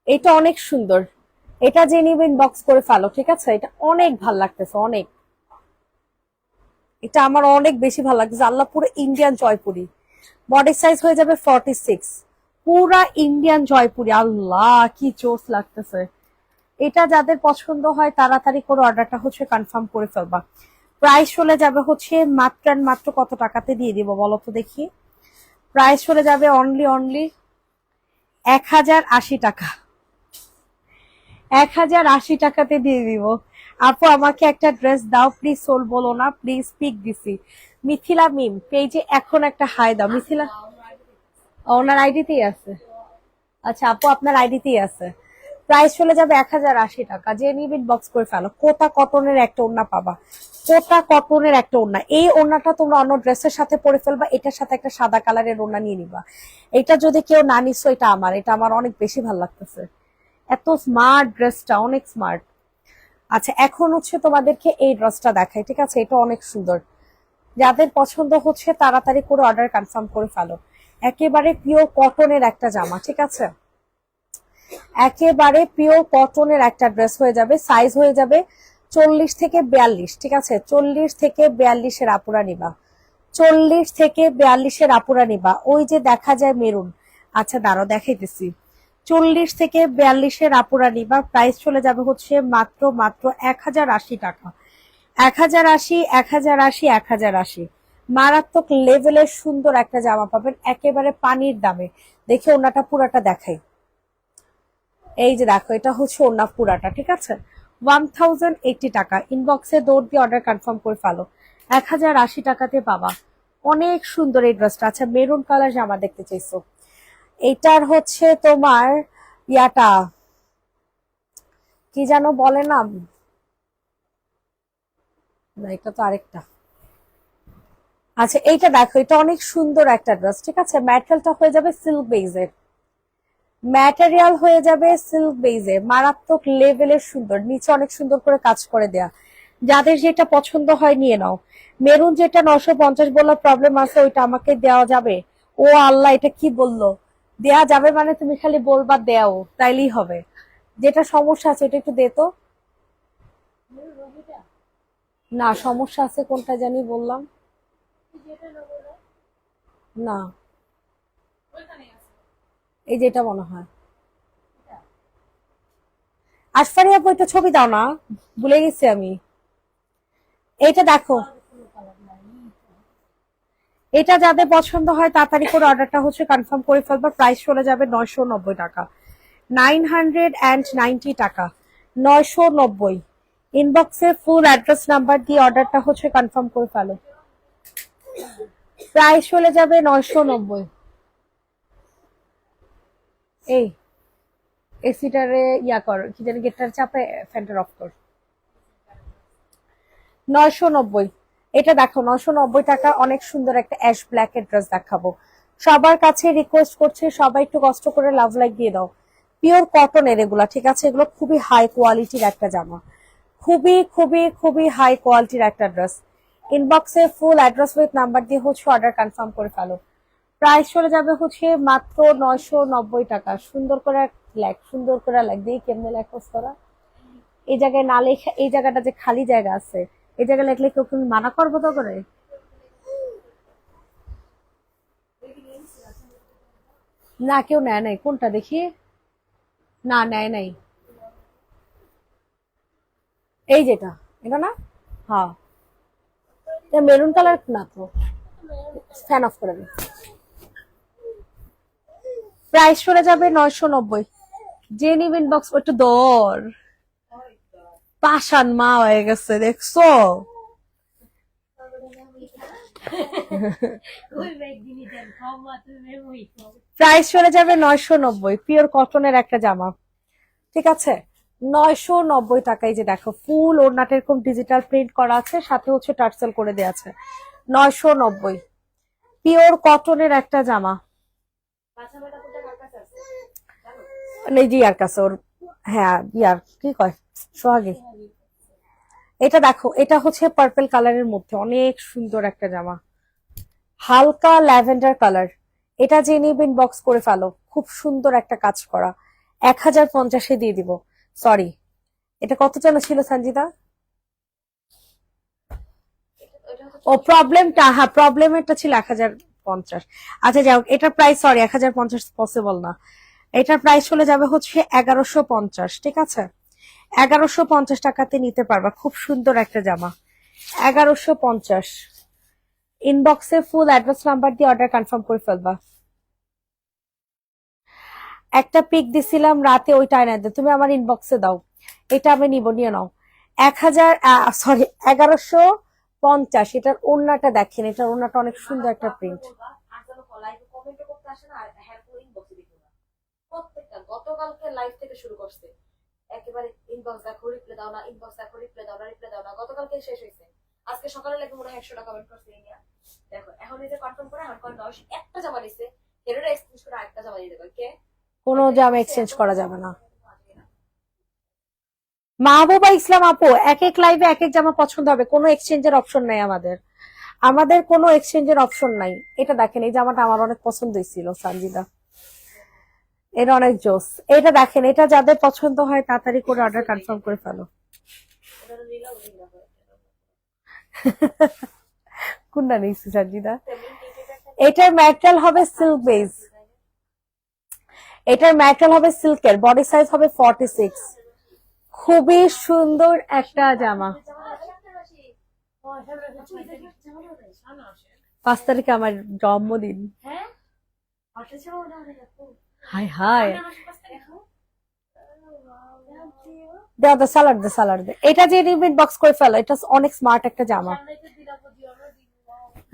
এটা অনেক সুন্দর। এটা যে নিবে ইনবক্স করে ফেলো, ঠিক আছে, এটা অনেক ভাল লাগতেছে, অনেক, এটা আমার অনেক বেশি ভালো লাগতেছে। আল্লাহ, পুরো ইন্ডিয়ান জয়পুরি, বডি সাইজ হয়ে যাবে 46, পুরা ইন্ডিয়ান জয়পুরি, আল্লাহ কি জোস লাগতেছে। এটা যাদের পছন্দ হয় তাড়াতাড়ি করে অর্ডারটা হচ্ছে কনফার্ম করে ফেলবা। প্রাইস চলে যাবে হচ্ছে মাত্র আর মাত্র কত টাকাতে দিয়ে দিব বলো তো দেখি। প্রাইস চলে যাবে অনলি 1080 টাকা, 1080 টাকাতে দিয়ে দিব। আপু আমাকে একটা ড্রেস দাও প্লিজ, সোল বলো না প্লিজ, পিক দিছি। মিথিলা মিম পেজে এখন একটা হাই দাও। মিথিলা ওনার আইডিতেই আছে। আচ্ছা আপু আপনার আইডিতেই আছে। প্রাইস চলে যাবে 1080 টাকা, যে নিবিন বক্স করে ফেলো। কোটা কটনের একটা ওড়না পাবা, কোটা কটনের একটা ওড়না। এই ওড়নাটা তোমরা অন্য ড্রেসের সাথে পরে ফেলবা, এটার সাথে একটা সাদা কালারের ওড়না নিয়ে নিবা। এটা যদি কেউ না নিছো, এটা আমার অনেক বেশি ভালো লাগতেছে। এত স্মার্ট ড্রেসটা, অনেক স্মার্ট। আচ্ছা এখন হচ্ছে তোমাদেরকে এই ড্রেসটা দেখাই, ঠিক আছে? এটা অনেক সুন্দর, যাদের পছন্দ হচ্ছে তাড়াতাড়ি করে অর্ডার কনফার্ম করে ফেলো। একেবারে পিওর কটনের একটা জামা, ঠিক আছে? একেবারে পিওর কটনের একটা ড্রেস হয়ে যাবে, সাইজ হয়ে যাবে 40 থেকে 42, ঠিক আছে? 40 থেকে 42-এর আপুরা নিবা, 40 থেকে 42-এর আপুরা নিবা। ওই যে দেখা যায় মেরুন, আচ্ছা দাঁড়াও দেখাইতেছি। 40 থেকে 42-এর আপুরা নিবা। প্রাইস চলে যাবে হচ্ছে মাত্র 1080 টাকা। 1080, 1080, 1080। মারাত্মক লেভেলের সুন্দর একটা জামা পাবেন একেবারে পানির দামে। দেখে ওনাটা পুরাটা দেখাই। এই যে দেখো, এটা হচ্ছে ওড়না পুরাটা, ঠিক আছে? 1080 টাকা। ইনবক্সে দৌড় দিয়ে অর্ডার কনফার্ম করে ফেলো, 1080 টাকাতে পাবা। অনেক সুন্দর এই ড্রেসটা। আচ্ছা মেরুন কালার জামা দেখতে চাইছো? এটার হচ্ছে তোমার ইয়াটা কি যেন বলে না, না এটা তো আরেকটা। আচ্ছা এইটা দেখো, এটা অনেক সুন্দর একটা ড্রেস, ঠিক আছে? ম্যাটেরিয়ালটা হয়ে যাবে সিল্ক বেজের, ম্যাটেরিয়াল হয়ে যাবে সিল্ক বেজে, মারাত্মক লেভেলের সুন্দর, নিচে অনেক সুন্দর করে কাজ করে দেয়া। যাদের যেটা পছন্দ হয় নিয়ে নাও। মেরুন যেটা 950 বলার প্রবলেম আছে, ওইটা আমাকে দেওয়া যাবে? ও আল্লাহ, এটা কি বললো? দেয়া যাবে মানে তুমি খালি বলবা দেও, তাইলেই হবে। যেটা সমস্যা আছে ওটা একটু দে তো। না সমস্যা আছে কোনটা জানি বললাম না, এই যেটা মনে হয়। আশফারি আপু একটা ছবি দাও না, ভুলে গেছি আমি। এইটা দেখো, এটা যাদের পছন্দ হয় তাড়াতাড়ি করে অর্ডারটা হচ্ছে কনফার্ম করে ফেলবা। প্রাইস চলে যাবে 990 টাকা, 990 টাকা, 990। ইনবক্সে ফুল অ্যাড্রেস নাম্বার দিয়ে অর্ডারটা হচ্ছে কনফার্ম করে ফেলো। প্রাইস চলে যাবে 990। এই এসিটারে ইয়া কর, কি জানি গেটটার চাপে ফ্যানটার অফ কর। 990। এটা দেখো 990 টাকা, অনেক সুন্দর একটা অ্যাশ ব্ল্যাক এর ড্রেস দেখাবো। সবার কাছে রিকোয়েস্ট করছে সবাই একটু কষ্ট করে লাভ লাইক দিয়ে দাও। পিওর কটনের এগুলা, ঠিক আছে? এগুলো খুবই হাই কোয়ালিটির একটা জামা, খুবই খুবই খুবই হাই কোয়ালিটির একটা ড্রেস। ইনবক্সে ফুল অ্যাড্রেস উইথ নাম্বার দিয়ে হচ্ছে অর্ডার কনফার্ম করে ফেলো। প্রাইস চলে যাবে হচ্ছে মাত্র 990 টাকা। সুন্দর করে লেখ, সুন্দর করে লেখ, দিয়ে কেমনে লেখস তোরা? এই জায়গায় না লেখা, এই জায়গাটা যে খালি জায়গা আছে, এই জায়গায় লেখলে কেউ তুমি মানা করবো তো করে? না কেউ নেয় নাই, কোনটা দেখি? না নেয় নাই, এই যেটা, এটা না? হ্যাঁ, মেরুন কালার না তো, ফ্যান অফ করে দিই। প্রাইস চলে যাবে 990। যে নিবেন বক্স একটু দর, পাশান মা হয়ে গেছে দেখছো? প্রাইস চলে যাবে 990, পিওর কটনের একটা জামা, ঠিক আছে? 990 টাকায়। যে দেখো ফুল ওড়নাটা এরকম ডিজিটাল প্রিন্ট করা আছে, সাথে হচ্ছে টার্সেল করে দেওয়া আছে। 990, পিওর কটনের একটা জামা। এই যে ইয়ার কাছে ওর, হ্যাঁ ইয়ার কি কয়, সোহাগী। এটা দেখো, এটা হচ্ছে পার্পল কালারের মধ্যে অনেক সুন্দর একটা জামা, হালকা ল্যাভেন্ডার কালার। এটা যে নিবেন বক্স করে ফেলো, খুব সুন্দর একটা কাজ করা। 1050-এ দিয়ে দিব। সরি, এটা কত যেন ছিল সঞ্জিতা? ও প্রবলেমটা, হ্যাঁ প্রবলেমেরটা ছিল 1050। আচ্ছা যাই হোক, এটার প্রাইস সরি 1050 পসিবল না। এটার প্রাইস চলে যাবে হচ্ছে 1150, ঠিক আছে? 1150 টাকাতে নিতে পারবা, খুব সুন্দর একটা জামা, 1150। ইনবক্সে ফুল অ্যাড্রেস নাম্বার দিয়ে অর্ডার কনফার্ম করে ফেলবা। একটা পিক দিছিলাম রাতে, ওইটা আয়না দে, তুমি আমার ইনবক্সে দাও, এটা আমি নিব, নিয়ে নাও। 1150। এটার ওড়নাটা দেখেন, এটার ওড়নাটা অনেক সুন্দর একটা প্রিন্ট। প্রত্যেকটা গতকালকে লাইভ থেকে শুরু করছে, একেবারে ইনবক্স দেখো, রিপ্লাই দাও না, ইনবক্স দেখো, রিপ্লাই দাও না, রিপ্লাই দাও না, গতকালকে শেষ হয়েছে। আজকে সকালে লাগে মনে হয় 100টা কমেন্ট করছে এই নিয়ে। দেখো এখন এই যে কনফার্ম করে আমার কয় 10 একটা জামা নিছে, এর এক্সচেঞ্জ করে আরেকটা জামা দিয়ে দেবে কে? কোনো জামা এক্সচেঞ্জ করা যাবে না। মাহবুবা ইসলাম আপু, এক এক লাইভে এক এক জামা পছন্দ হবে, কোনো এক্সচেঞ্জের অপশন নাই আমাদের, আমাদের কোনো এক্সচেঞ্জের অপশন নাই। এটা দেখেন, এই জামাটা আমার অনেক পছন্দ হয়েছিল সানজিদা, এটা অনেক জোস। এটা দেখেন, এটা যাদের পছন্দ হয় তাড়াতাড়ি করে অর্ডার কনফার্ম করে ফেলো। কোনটা নিচ্ছি সানজিদা? এটার ম্যাটেরিয়াল হবে সিল্ক বেস, এটার ম্যাটেরিয়াল হবে সিল্কের, বডি সাইজ হবে 46। খুবই সুন্দর একটা জামা। 5 তারিখে আমার জন্মদিন। হাই হাই, দাও দাও, সালাড দে, সালাড দে। এটা যে রিমিট বক্স করে ফেলো, এটা অনেক স্মার্ট একটা জামা।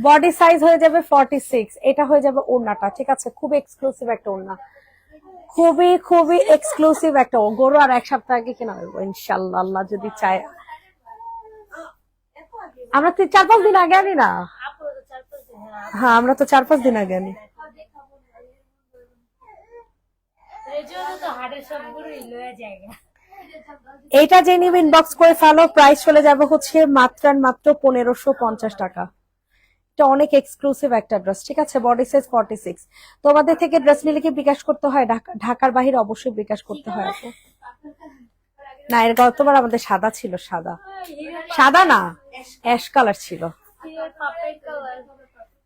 বডি সাইজ হয়ে যাবে 46, এটা হয়ে যাবে ওড়নাটা, ঠিক আছে? খুবই এক্সক্লুসিভ একটা ওড়না, খুবই খুবই এক্সক্লুসিভ একটা। গরু আর এক সপ্তাহ আগে কিনা হইব ইনশাল্লাহ, আল্লাহ যদি চায়। আমরা তো 4-5 দিন আগে আনি না? হ্যাঁ, আমরা তো 4-5 দিন আগে আনি। এটা যে নিবে ইনবক্স করে ফেলো, প্রাইস চলে যাবে হচ্ছে মাত্র 1550 টাকা। এটা অনেক এক্সক্লুসিভ একটা ড্রেস, ঠিক আছে? Body size 46। তোমাদের থেকে ড্রেস নিলে কি বিকাশ করতে হয়? ঢাকার বাহিরে অবশ্যই বিকাশ করতে হয় আপু। না, এর গতবার আমাদের সাদা ছিল, সাদা, সাদা না, অ্যাশ কালার ছিল।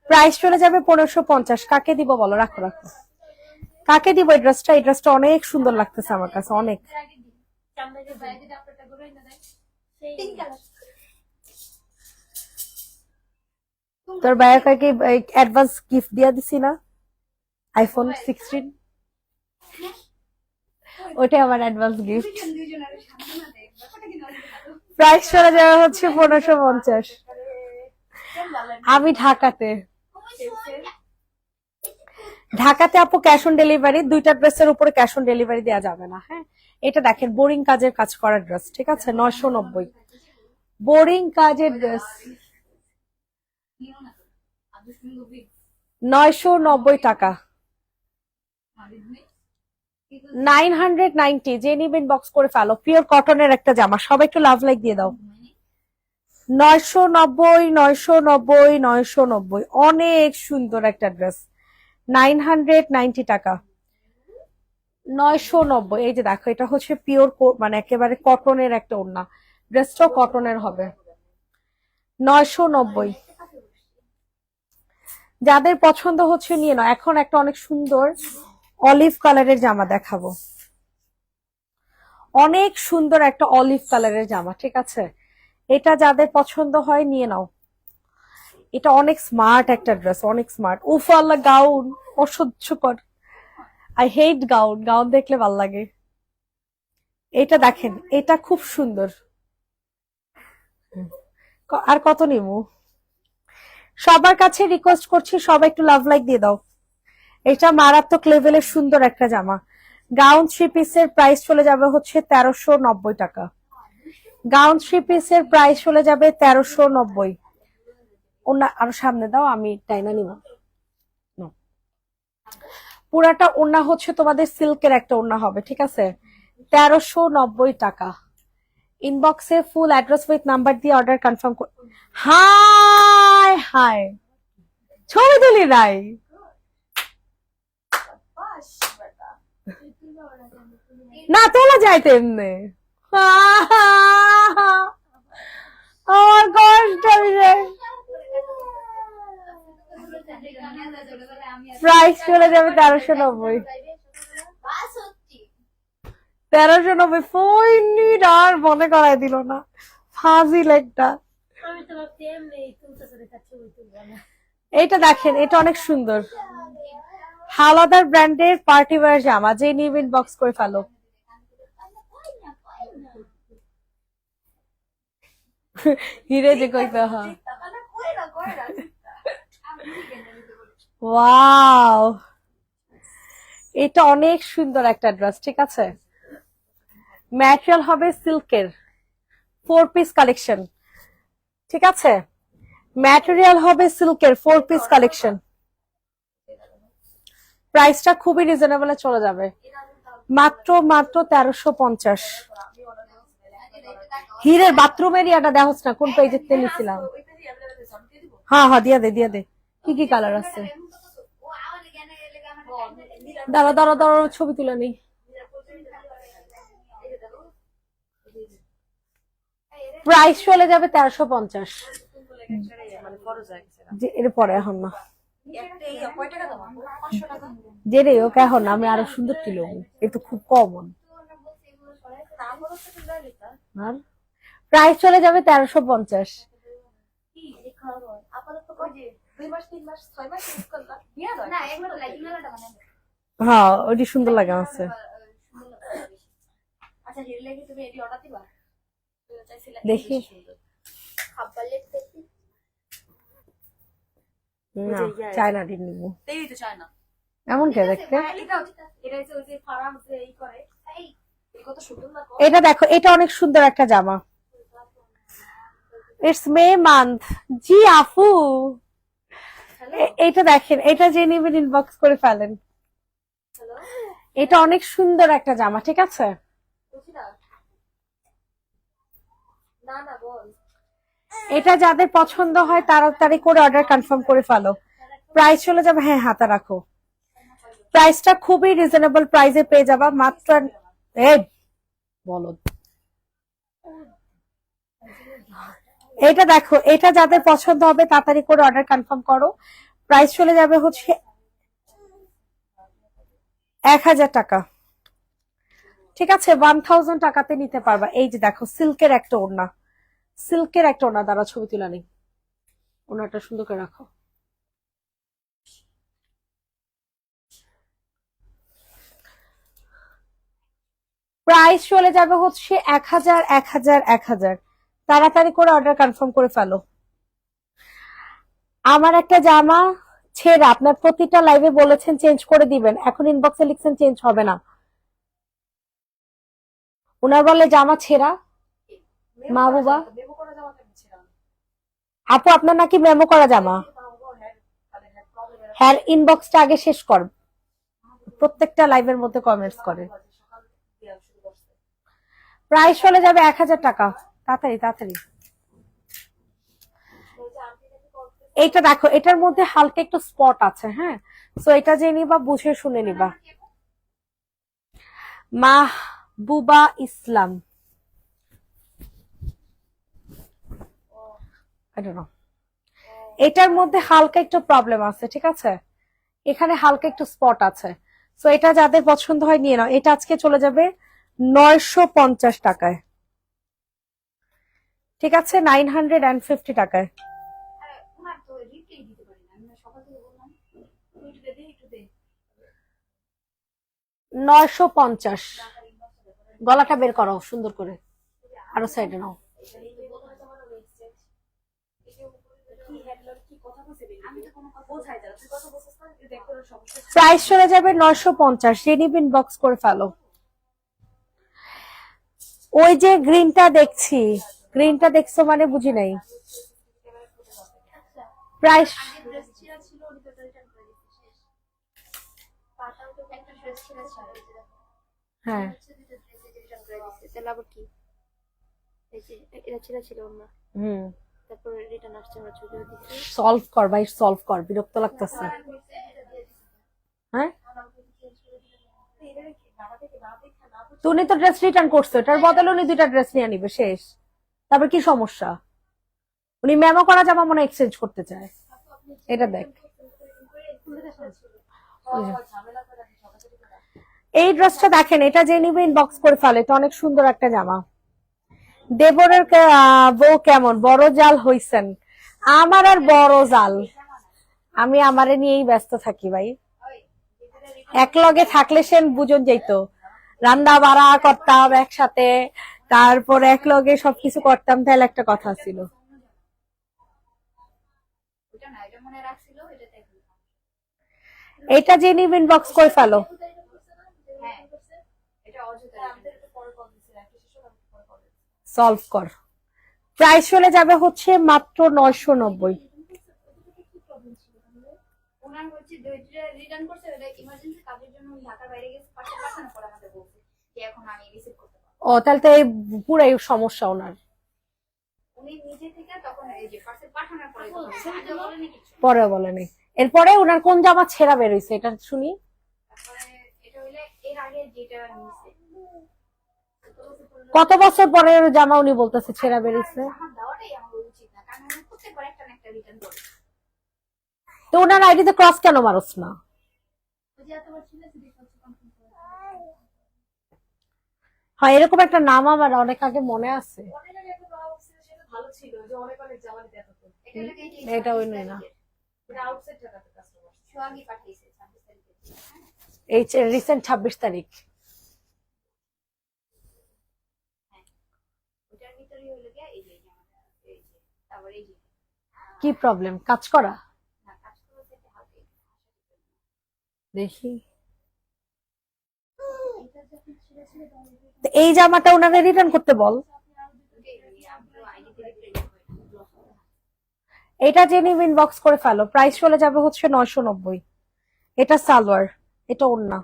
প্রাইস চলে যাবে 1550। কাকে দিব বলো? রাখো রাখো, কাকে দিব এই ড্রেসটা? এই ড্রেসটা অনেক সুন্দর লাগতেছে আমার কাছে, অনেক। তোর ভাইয়াকে কি অ্যাডভান্স গিফট দিয়া দিছি না, আইফোন 16? ওটাই আমার অ্যাডভান্স গিফট। প্রাইস চলে যাবে হচ্ছে 1550। আমি ঢাকাতে, ঢাকাতে আপু ক্যাশ অন ডেলিভারি, দুইটা ড্রেসের উপরে ক্যাশ অন ডেলিভারি দেওয়া যাবে না। হ্যাঁ, এটা দেখেন বোরিং কাজের কাজ করা ড্রেস, ঠিক আছে? 990, বোরিং কাজের ড্রেস 990 টাকা, 990। যে নিবেন বক্স করে ফেলো, পিওর কটনের একটা জামা। সবাই একটু লাভ লাইক দিয়ে দাও। 990, 990, 990, অনেক সুন্দর একটা ড্রেস, 990 টাকা, 990। এই যে দেখো, এটা হচ্ছে পিওর মানে একেবারে কটনের একটা ওড়না, ড্রেসটাও কটনের হবে, 990। যাদের পছন্দ হচ্ছে নিয়ে নাও। এখন একটা অনেক সুন্দর অলিভ কালারের জামা দেখাবো, অনেক সুন্দর একটা অলিভ কালারের জামা, ঠিক আছে? এটা যাদের পছন্দ হয় নিয়ে নাও। এটা অনেক স্মার্ট একটা ড্রেস, অনেক স্মার্ট। উফ আল্লাহ, গাউন অসহ্যকর, আই হেট গাউন, গাউন দেখলে ভাল লাগে। এটা দেখেন, এটা খুব সুন্দর। আর কত নিমু? সবার কাছে রিকোয়েস্ট করছি, সবাই একটু লাভ লাইক দিয়ে দাও। এটা মারাত্মক লেভেলের সুন্দর একটা জামা। গাউন 3 পিসের প্রাইস চলে যাবে হচ্ছে 1390 টাকা। গাউন 3 পিসের প্রাইস চলে যাবে 1390। ওনা আরো সামনে দাও, আমি টাইনা নিব। পুরাটা ওড়না হচ্ছে তোমাদের সিল্কের একটা ওড়না হবে, ঠিক আছে? 1390 টাকা। ইনবক্সে ফুল অ্যাড্রেস উইথ নাম্বার দিয়ে অর্ডার কনফার্ম কর। হাই হাই, ছবি তুলি নাই। না তোলা যাইতে এমনি, আমার কষ্ট হইছে। প্রাইস চলে যাবে 1390, 1390। ফোনই আর মনে করাই দিল না, ফাজিল একটা। এইটা দেখেন, এটা অনেক সুন্দর, হালাদার ব্র্যান্ডের পার্টি ওয়্যার জামা, যে নিউ ইনবক্স করে ফেলো। হিরে যে কইতে হয়। ওয়াও, এটা অনেক সুন্দর একটা ড্রেস, ঠিক আছে। ম্যাটেরিয়াল হবে সিল্কের, 4 পিস কালেকশন, ঠিক আছে। ম্যাটেরিয়াল হবে সিল্কের 4 পিস কালেকশন। প্রাইসটা খুবই রিজনেবলে চলে যাবে, মাত্র 1350। হিরের বাথরুমের ইয়াটা দেখোস না, কোন পেজে নিছিলাম। হ্যাঁ হ্যাঁ, দিয়া দে। কি কি কালার আছে? দাঁড়া দাঁড়া দাঁড়া, ছবি তুলে নেই। প্রাইস চলে যাবে 1350। এর পরে এখন না, যে রে ওকে এখন আমি আরো সুন্দর কিলো, একটু খুব কমন। প্রাইস চলে যাবে 1350। হ্যাঁ, ওইটি সুন্দর লাগে আছে। দেখি না, চায়না ডিম নিব। এমন কে দেখতে? এটা দেখো, এটা অনেক সুন্দর একটা জামা। It's May month. জি আপু, এটা দেখেন, এটা যে নেবেন ইনবক্স করে ফেলেন। এটা অনেক সুন্দর একটা জামা, ঠিক আছে। এটা যাদের পছন্দ হয় তাড়াতাড়ি করে অর্ডার কনফার্ম করে ফেলো। প্রাইস চলে যাবে, হ্যাঁ হাতে রাখো। প্রাইসটা খুবই রিজনেবল প্রাইসে পেয়ে যাবা, মাত্র বলো। এটা দেখো, এটা যাদের পছন্দ হবে তাড়াতাড়ি করে অর্ডার কনফার্ম করো। প্রাইস চলে যাবে হচ্ছে 1000 টাকা, ঠিক আছে। 1000 টাকাতে নিতে পারবা। এই যে দেখো, সিল্কের একটা ওড়না, সিল্কের একটা ওড়না। দ্বারা ছবি তুলে নেই, ওড়নাটা সুন্দর করে রাখো। প্রাইস চলে যাবে হচ্ছে 1000 1000 1000। তাড়াতাড়ি করে অর্ডার কনফার্ম করে ফেলো। আমার একটা জামা ছেঁড়া, আপনার প্রতিটা লাইভে বলেছেন চেঞ্জ করে দিবেন, এখন ইনবক্সে লিখছেন চেঞ্জ হবে না। ওনার বলে জামা ছেঁড়া, মাহবুবা আপু আপনার নাকি মেমো করা জামা। হ্যাঁ, ইনবক্সটা আগে শেষ কর, প্রত্যেকটা লাইভের মধ্যে কমেন্টস করে। প্রাইস চলে যাবে 1000 টাকা, তাড়াতাড়ি তাড়াতাড়ি। এইটা দেখো, এটার মধ্যে হালকা একটু স্পট আছে, হ্যাঁ। সো এটা যে নিবা বুঝে শুনে নিবা। মাহবুবা ইসলাম, এটার মধ্যে হালকা একটু প্রবলেম আছে, ঠিক আছে। এখানে হালকা একটু স্পট আছে। সো এটা যাদের পছন্দ হয় নিয়ে নাও। এটা আজকে চলে যাবে 950 টাকায়, ঠিক আছে, 950 টাকায়। 950। গলাটা বের করো সুন্দর করে, আরো সাইডে নাও। প্রাইস চলে যাবে 950। যে নিবেন বক্স করে ফেলো। ওই যে গ্রিনটা দেখছি, গ্রিনটা দেখছো মানে বুঝি নাই। প্রাইস হ্যাঁ, সলভ কর ভাই, সলভ কর, বিরক্ত লাগতেছে। হ্যাঁ, তুমি তো ড্রেস রিটার্ন করছো, এটার বদলে উনি 2টা ড্রেস নিয়ে নিবে, শেষ। তারপর কি সমস্যা? উনি মেমো করা জামা মনে এক্সচেঞ্জ করতে চায়। এটা দেখ, এই ড্রেসটা দেখেন, এটা যে নিবে ইনবক্স করে ফেলে। এটা অনেক সুন্দর একটা জামা। দেবরের বউ কেমন, বড় জাল হইছেন? আমার আর বড় জাল, আমি আমারে নিয়েই ব্যস্ত থাকি ভাই। এক লগে থাকলে সে বুঝন যাইতো, রান্না বাড়া করতাম একসাথে, তারপরে এক লগে সবকিছু করতাম, তাহলে একটা কথা ছিল। ওটা না, এটা মনে রাখছিল, এটা দেখো। এটা যে নিব ইনবক্স করে ফেলো, হ্যাঁ, এটা অযথা সলভ কর। প্রাইস চলে যাবে হচ্ছে মাত্র 990। ওনার হচ্ছে দুইটা রিটার্ন করছে, ওটা ইমার্জেন্সি কাজের জন্য ঢাকার বাইরে গেছে, পার্সেল পাঠানোর পর আমাদের বলছে যে এখন আমি রিসিভ করতে পারবো। ও তাহলে তো এই পুরাই সমস্যা ওনার। উনি নিজে থেকে তখন এই যে পার্সেল পাঠানোর পরে আগে বলেনি কিছু। পরে বলেনি। এরপরে ওনার কোন জামা ছেঁড়া বেরোইছে এটা শুনি। তারপরে এটা হইলে এর আগে যেটা নিছে, কত বছর পরে জামা উনি বলতেছে ছেঁড়া বেরোইছে? আমার দেওয়াটাই আমার উচিত না, কারণ আমি প্রত্যেকবার একটা না একটা রিটার্ন করি। তো ওনার আইডিতে ক্রস কেন মারস না? ওই যে এতবার ছিল সেটা হচ্ছে কমপ্লিট করে। হ্যাঁ, এরকম একটা নাম আমার অনেক আগে মনে আছে। অর্ডিনারি একটা ব্লাউজ ছিল, সেটা ভালো ছিল, যে অনেক অনেক জামা দিতে এত তো। এটা লাগে এই যে এটা ওই নয় না, এটা আউটসাইড টাকাতে কাস্টমার সোয়াগি পাঠিয়েছে 26 তারিখে। এই রিসেন্ট 26 তারিখ। ওটার ভিতরেই হলো গিয়া এই যে জামাটা, এই যে তারপর এই যে কি প্রবলেম, কাজ করা? না, কাজ করতে হালকা দেখি। এটা যখন ছিল ছিল তাহলে তো এই জামাটা ওনাকে রিটার্ন করতে বল। আমরা আইডি থেকে প্রিন্ট হয় না। এটা জেনে ইনবক্স করে ফেলো। প্রাইস চলে যাবে হচ্ছে 990। এটা সালোয়ার, এটা ওড়না।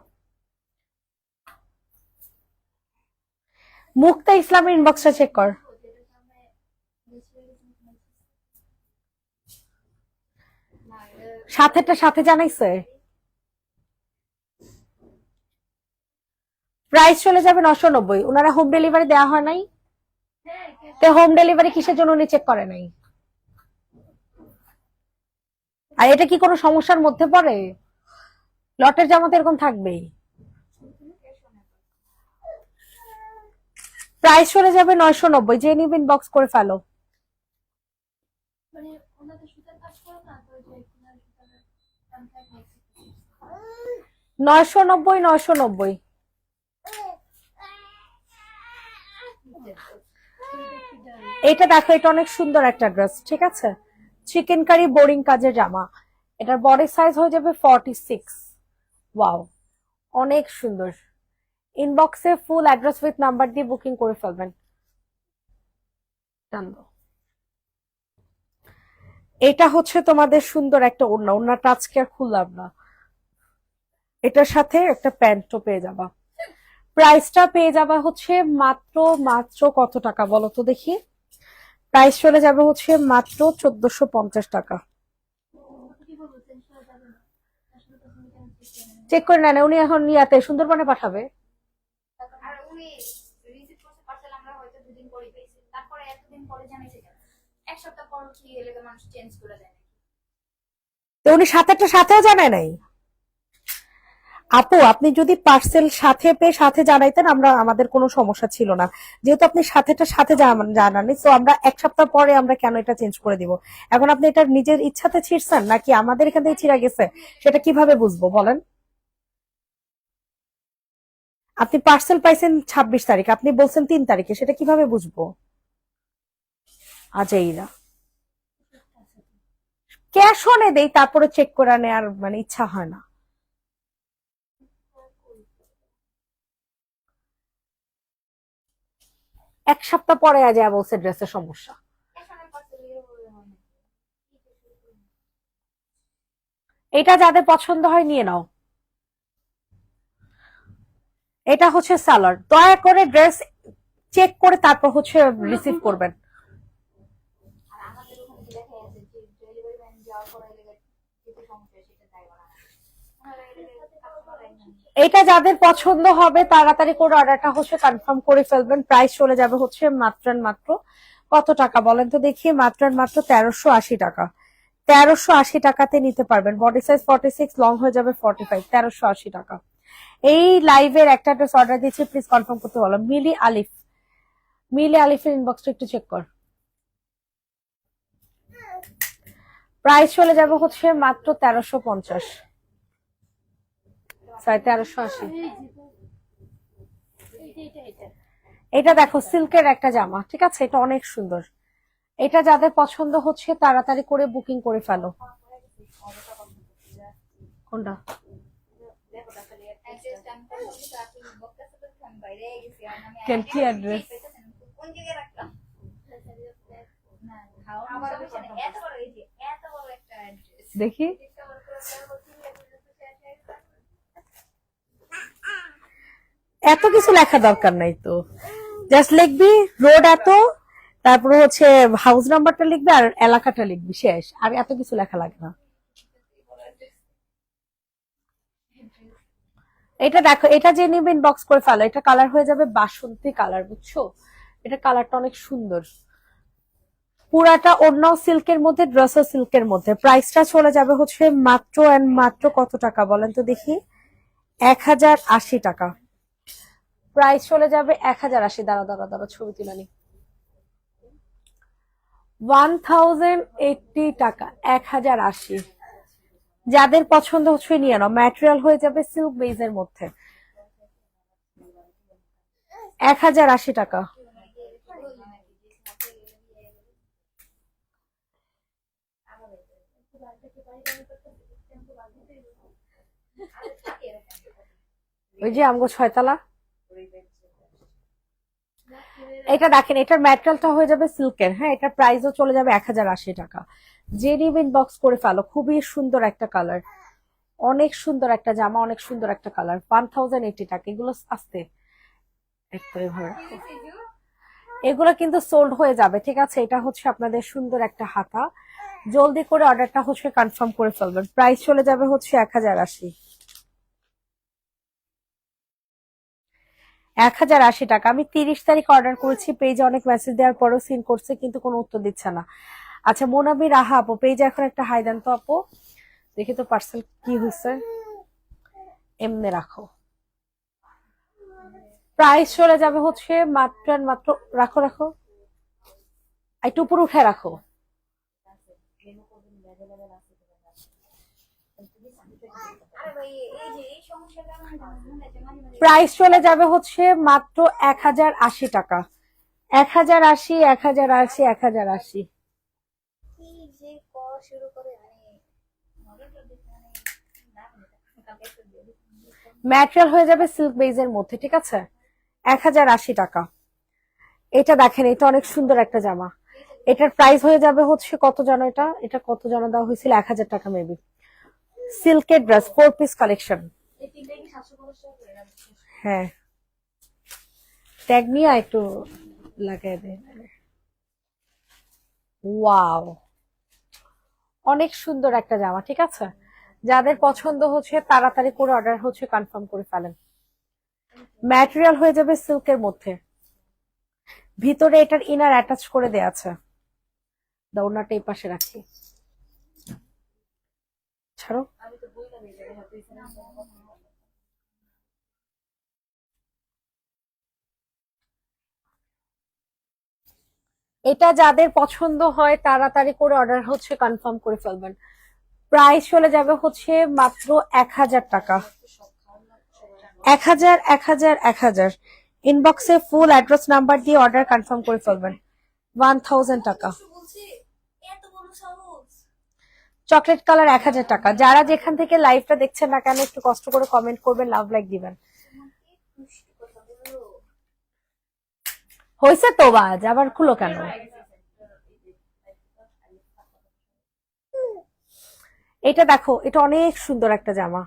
মুক্তা ইসলামের ইনবক্সটা চেক কর। সাথেটা সাথে জানাইছে। প্রাইস চলে যাবে 990। ওনারা হোম ডেলিভারি দেওয়া হয় নাই, তো হোম ডেলিভারি কিসের জন্য উনি চেক করে নাই? আর এটা কি কোনো সমস্যার মধ্যে পড়ে? লটের জামা তো এরকম থাকবেই। প্রাইস চলে যাবে 990। যে নিবেন বক্স করে ফেলো। মানে ওনাদের সুতার কাজ করে না, তো যে ওনার সুতার কন্ট্রাক্ট নেক্সট 990 990। এটা দেখো, এটা অনেক সুন্দর একটা ড্রেস, ঠিক আছে? চিকেন কারি বোরিং কাজের জামা। এটার বডি সাইজ হয়ে যাবে 46। ওয়াও, অনেক সুন্দর। ইনবক্সে ফুল অ্যাড্রেস উইথ নাম্বার দিয়ে বুকিং করে ফেলবেন। ডান দাও। এটা হচ্ছে তোমাদের সুন্দর একটা ওড়না। ওড়নাটা আজকে আর খুললাম না। এটার সাথে একটা প্যান্টও পেয়ে যাবা। প্রাইসটা পেয়ে যাবা হচ্ছে মাত্র মাত্র কত টাকা বলো তো দেখি। প্রাইস চলে যাবে হচ্ছে মাত্র 1450 টাকা। কি বলবো, চেঞ্জ করা যাবে না আসলে, তখন এটা চেক করে নেন, উনি এখন ইয়াতে সুন্দরবনে পাঠাবে। আর উনি রিসিভ করছে পার্সেল, আমরা হয়তো দুদিন পরে পেয়েছি, তারপরে এতদিন পরে জানাইছে কেন? এক সপ্তাহ পর কি এলাকা মানুষ চেঞ্জ করে দেয় নাকি? তো উনি সাথেটা সাথেও জানায় নাই। আপু, আপনি যদি পার্সেল সাথে পেয়ে সাথে জানাইতেন, আমরা আমাদের কোনো সমস্যা ছিল না। যেহেতু আপনি সাথেটা সাথে জানানি, তো আমরা এক সপ্তাহ পরে আমরা কেন এটা চেঞ্জ করে দিব? এখন আপনি এটা নিজের ইচ্ছাতে ছিঁড়ছেন নাকি আমাদের এখান থেকে ছিঁড়া গেছে, সেটা কিভাবে বুঝবো বলেন? আপনি পার্সেল পাইছেন 26 তারিখ, আপনি বলছেন 3 তারিখে, সেটা কিভাবে বুঝবো? আজাইরা ক্যাশ অনে দেই, তারপরে চেক করে নেওয়ার মানে ইচ্ছা হয় না। এক সপ্তাহ পরে আজ বলছে ড্রেসের সমস্যা। এখানে পার্সেল হয় না। এটা যাদের পছন্দ হয় নিয়ে নাও। এটা হচ্ছে সালোয়ার। দয়া করে ড্রেস চেক করে তারপর হচ্ছে রিসিভ করবেন। আর আমাদের ওখানে দেখা যাচ্ছে যে ডেলিভারি ম্যান যাওয়ার পরে এলাকায় যেতে সমস্যা সেটা তাই বলা হয়। এটা যাদের পছন্দ হবে তাড়াতাড়ি করে অর্ডারটা হচ্ছে কনফার্ম করে ফেলবেন। প্রাইস চলে যাবে হচ্ছে মাত্র মাত্র কত টাকা বলেন তো দেখি? মাত্র মাত্র 1380 টাকা। 1380 টাকাতে নিতে পারবেন। বডি সাইজ 46, লং হয়ে যাবে 45। 1380 টাকা। এই লাইভের একটা ড্রেস অর্ডার দিয়েছি, প্লিজ কনফার্ম করতে বলো। মিলি আলিফ, মিলি আলিফের ইনবক্সটা একটু চেক কর। প্রাইস চলে যাবে হচ্ছে মাত্র 1350। 1380। এটা দেখো সিল্কের একটা জামা, ঠিক আছে, এটা অনেক সুন্দর। এটা যাদের পছন্দ হচ্ছে তাড়াতাড়ি করে বুকিং করে ফেলো। কোনটা? কি অ্যাড্রেস? দেখি। এত কিছু লেখা দরকার নাই তো, জাস্ট লিখবি রোড এত, তারপরে হচ্ছে হাউস নাম্বারটা লিখবি আর এলাকাটা লিখবি, শেষ। আর এত কিছু লেখা লাগে না। এটা দেখো, এটা যে নিবে ইনবক্স করে ফেলো। এটা কালার হয়ে যাবে বাসন্তী কালার, বুঝছো? এটা কালারটা অনেক সুন্দর। পুরাটা ওড়নাও সিল্কের মধ্যে, ড্রেসও সিল্কের মধ্যে। প্রাইসটা চলে যাবে হচ্ছে মাত্র এন্ড মাত্র কত টাকা বলেন তো দেখি? 1080 টাকা। প্রাইস চলে যাবে 1080। দাঁড়া দাঁড়া দাঁড়া, ছবি তুলে নি। 1080 টাকা, 1080। যাদের পছন্দ হচ্ছে নিয়ে নাও। ম্যাটেরিয়াল হয়ে যাবে সিল্ক বেজের মধ্যে। 1080 টাকা। ওই যে আমগো 6 তলা। এটা দেখেন, এটার ম্যাটেরিয়ালটা হয়ে যাবে সিল্কের। হ্যাঁ, এটার প্রাইসও চলে যাবে 1080 টাকা। যে নিবে ইনবক্স করে ফেলো। খুবই সুন্দর একটা কালার, অনেক সুন্দর একটা জামা, অনেক সুন্দর একটা কালার। 1080 টাকা। এগুলো আসতে একটু এভাবে রাখো। এগুলো কিন্তু সোল্ড হয়ে যাবে, ঠিক আছে? এটা হচ্ছে আপনাদের সুন্দর একটা হাতা। জলদি করে অর্ডারটা হচ্ছে কনফার্ম করে ফেলবেন। প্রাইস চলে যাবে হচ্ছে 1080। 1080 টাকা। আমি 30 তারিখ অর্ডার করেছি, পেজে অনেক মেসেজ দেওয়ার পরও সিন করছে কিন্তু কোনো উত্তর দিচ্ছে না। আচ্ছা, মোনাবি রাহা আপু, পেজে এখন একটা হাই দেন তো আপু, দেখি তো পার্সেল কি হয়েছে। এমনি রাখো। প্রাইস চলে যাবে হচ্ছে মাত্র মাত্র, রাখো রাখো, একটু উপর উঠে রাখো। প্রাইস চলে যাবে হচ্ছে মাত্র 1080 টাকা। 1080, 1080, 1080। ম্যাটেরিয়াল হয়ে যাবে সিল্ক বেজের মধ্যে, ঠিক আছে? 1080 টাকা। এটা দেখেন, এটা অনেক সুন্দর একটা জামা। এটার প্রাইস হয়ে যাবে হচ্ছে কত জানো? এটা এটা কত জানো দেওয়া হয়েছিল? 1000 টাকা মেবি। সিল্কের ড্রেস, 4 পিস কালেকশন। হ্যাঁ, ট্যাগ নিয়ে একটু লাগাই দে। ওয়াও, অনেক সুন্দর একটা জামা, ঠিক আছে? যাদের পছন্দ হচ্ছে তাড়াতাড়ি করে অর্ডার হচ্ছে কনফার্ম করে ফেলেন। ম্যাটেরিয়াল হয়ে যাবে সিল্কের মধ্যে। ভিতরে এটার ইনার অ্যাটাচ করে দেয়া আছে। দৌড়নাটা এই পাশে রাখি, ছাড়ো। এটা যাদের পছন্দ হয় তাড়াতাড়ি করে অর্ডার হচ্ছে কনফার্ম করে ফেলবেন। প্রাইস চলে যাবে হচ্ছে মাত্র 1000 টাকা। 1000, 1000, 1000। ইনবক্সে ফুল অ্যাড্রেস নাম্বার দিয়ে অর্ডার কনফার্ম করে ফেলবেন। 1000 টাকা। চকলেট কালার 1000 টাকা। যারা যেখান থেকে লাইভটা দেখছেন না কেন একটু কষ্ট করে কমেন্ট করবেন, লাভ লাইক দিবেন। হয়েছে তো বাজ, আবার খুলো কেন? এটা দেখো, এটা অনেক সুন্দর একটা জামা।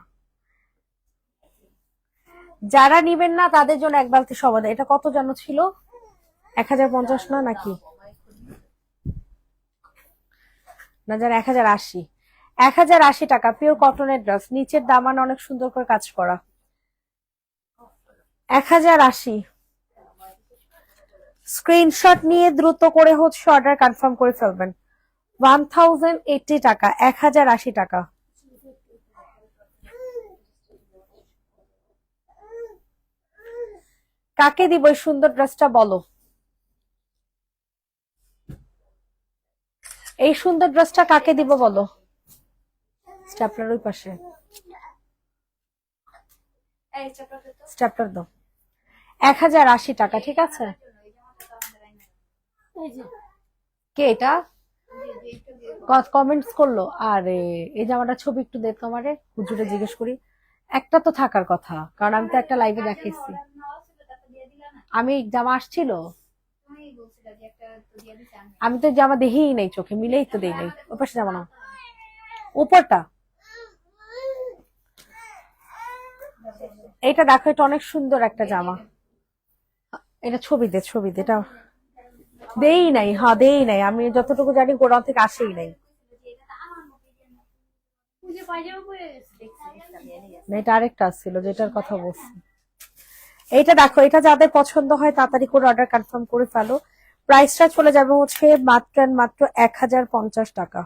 যারা নিবেন না তাদের জন্য এক বালতি সমাধান। এটা কত জানো ছিল? 1050 না নাকি? না জানো, 1080। 1080 টাকা। পিওর কটনের ড্রেস, নিচের দামান অনেক সুন্দর করে কাজ করা। 1080। স্ক্রিনশট নিয়ে দ্রুত করে হচ্ছে অর্ডার কনফার্ম করে ফেলবেন। 1080 টাকা, 1080 টাকা। কাকে দিব এই সুন্দর ড্রেসটা বলো? এই সুন্দর ড্রেসটা কাকে দিব বলো? স্ট্যাপলার ওই পাশে। এই চ্যাপ্টার তো স্টেপটার দাও 1080 টাকা, ঠিক আছে। এই জামাটা তো আমাদের আইনা এই যে কে এটা যে একটু দিয়ে কমেন্টস করলো? আরে এই জামাটা ছবি একটু দে তো আমারে, হুজুরে জিজ্ঞেস করি। একটা তো থাকার কথা, কারণ আমি তো একটা লাইভে দেখাইছি। নেওয়া ছিল তারপর দিয়ে দিলা না আমি জামা আসছিল, তুমি বলছিলে যে একটা তো দিয়ে দিছি আমি আমি তো জামা দেখিই নাই, চোখে মিলেই তো দেই নাই। ওই পাশে জামা নাও, উপরটা। এটা দেখো, এটা অনেক সুন্দর একটা জামা। এটা ছবি দে, ছবি দে। এটা দেই নাই, হ্যাঁ দেই নাই, আমি যতটুকু জানি গোডাউন থেকে আসেই নাই। পুজো পাইজামা পরে গেছে দেখছি একটা দিয়ে নিয়ে না, এটা আরেকটা ছিল যেটার কথা বলছি। এইটা দেখো, এটা যাদের পছন্দ হয় তাড়াতাড়ি করে অর্ডার কনফার্ম করে ফেলো। প্রাইসটা চলে যাবে হচ্ছে মাত্র মাত্র 1050 টাকা।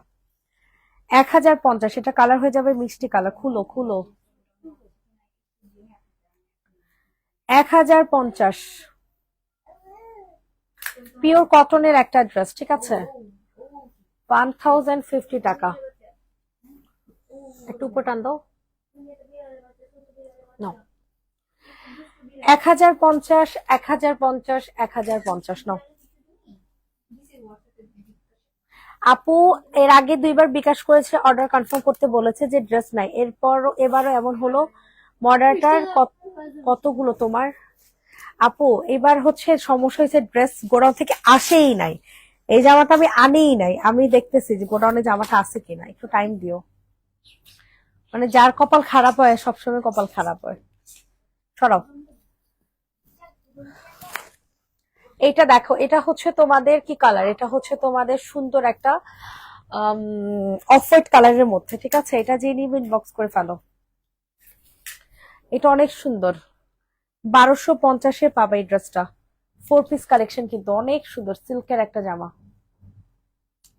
1050। এটা কালার হয়ে যাবে মিষ্টি কালার। খুলো খুলো, 1050। পিওর কটনের একটা ড্রেস, ঠিক আছে। 1050 টাকা। একটু উপর টান দাও। নাও 1050, 1050, 1050 নাও। আপু এর আগে 2বার বিকাশ করেছে, অর্ডার কনফার্ম করতে বলেছে যে ড্রেস নাই। এবারও এমন হলো। মডারটার কতগুলো তোমার? আপু এবার হচ্ছে সমস্যা হয়েছে, ড্রেস গোডাউন থেকে আসেই নাই। এই জামাটা আমি আনিই নাই, আমি দেখতেছি যে গোডাউনে জামাটা আছে কিনা, একটু টাইম দিও। মানে যার কপাল খারাপ হয় সবসময় কপাল খারাপ হয়। সরাও। এটা দেখো, এটা হচ্ছে তোমাদের কি কালার? এটা হচ্ছে তোমাদের সুন্দর একটা অফ হোয়াইট কালারের মধ্যে, ঠিক আছে। এটা যে নিবে ইনবক্স করে ফেলো। এটা অনেক সুন্দর। 1250-এ পাবে এই ড্রেসটা। 4 পিস কালেকশন, কিন্তু অনেক সুন্দর সিল্কের একটা জামা।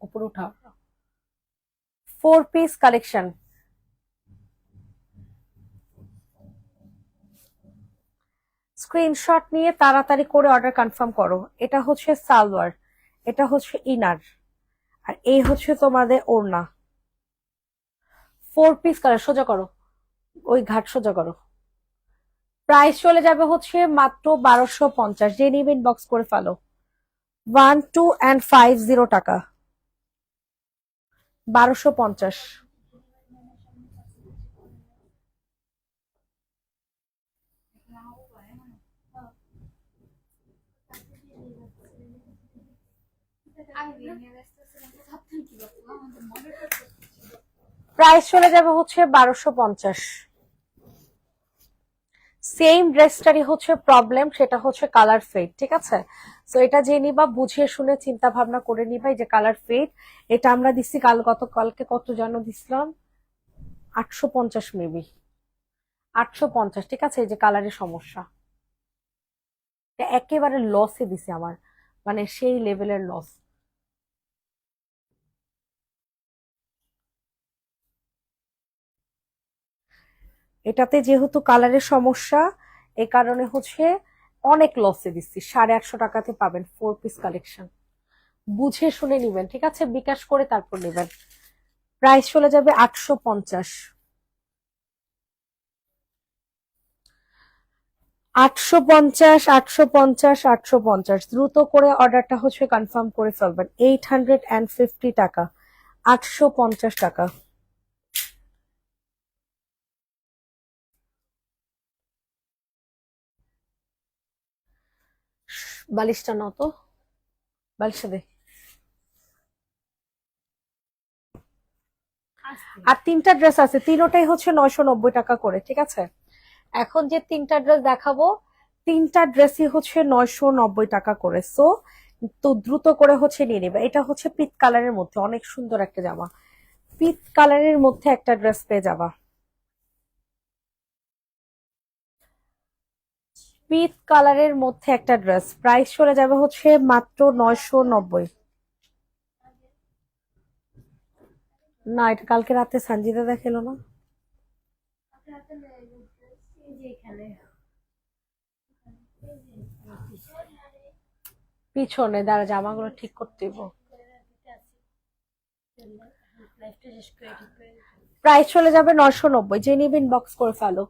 উপর উঠা। 4 পিস কালেকশন। স্ক্রিনশট নিয়ে তাড়াতাড়ি করে অর্ডার কনফার্ম করো। এটা হচ্ছে সালোয়ার, এটা হচ্ছে ইনার, আর এই হচ্ছে তোমাদের ওড়না। 4 পিস কালার। সোজা করো, ওই ঘাট সোজা করো। প্রাইস চলে যাবে হচ্ছে মাত্র 1250। যে নিবে ইনবক্স করে ফেলো। 1250 টাকা। 1250। আমি নিয়ে ব্যস্ত ছিলাম তো ভাবতাম কি বলবো আমাদের মনে করতে প্রাইস চলে যাবে হচ্ছে 1250। সেম ড্রেসটারই হচ্ছে প্রবলেম, সেটা হচ্ছে কালার ফেড, ঠিক আছে। তো এটা যে নিবা বুঝিয়ে শুনে চিন্তা ভাবনা করে নিবা। এই যে কালার ফেড, এটা আমরা দিচ্ছি গতকালকে কত যেন দিছিলাম, 850 মেবি, 850, ঠিক আছে। এই যে কালারের সমস্যা, এটা একেবারে লসে দিছে আমার, মানে সেই লেভেলের লস। এটাতে যেহেতু কালারের সমস্যা, এ কারণে হচ্ছে অনেক লসে দিচ্ছি। 850 টাকাতে পাবেন 4 পিস কালেকশন। বুঝে শুনে নিবেন, ঠিক আছে। বিকাশ করে তারপর নেবেন। প্রাইস চলে যাবে 850। 850, 850, 850। দ্রুত করে অর্ডারটা হচ্ছে কনফার্ম করে ফেলবেন। 850 টাকা, 850 টাকা। বালিশটা নাও তো, বালিশটা দে। আর 3টা ড্রেস আছে, তিনোটাই হচ্ছে 990 টাকা করে, ঠিক আছে। এখন যে 3টা ড্রেস দেখাবো, 3টা ড্রেসই হচ্ছে 990 টাকা করে। সো তো দ্রুত করে হচ্ছে নিয়ে নেবে। এটা হচ্ছে পিচ কালারের মধ্যে অনেক সুন্দর একটা জামা। পিচ কালারের মধ্যে একটা ড্রেস পেয়ে যাবা। পিচ কালারের মধ্যে একটা ড্রেস, প্রাইস চলে যাবে হচ্ছে মাত্র 990। না, এটা কালকে রাতে সঞ্জিতা দেখালো না। পিছনে দাঁড়া, জামাগুলো ঠিক করতে দিব। প্রাইস চলে যাবে 990। যে নিবে ইনবক্স করে ফেলো।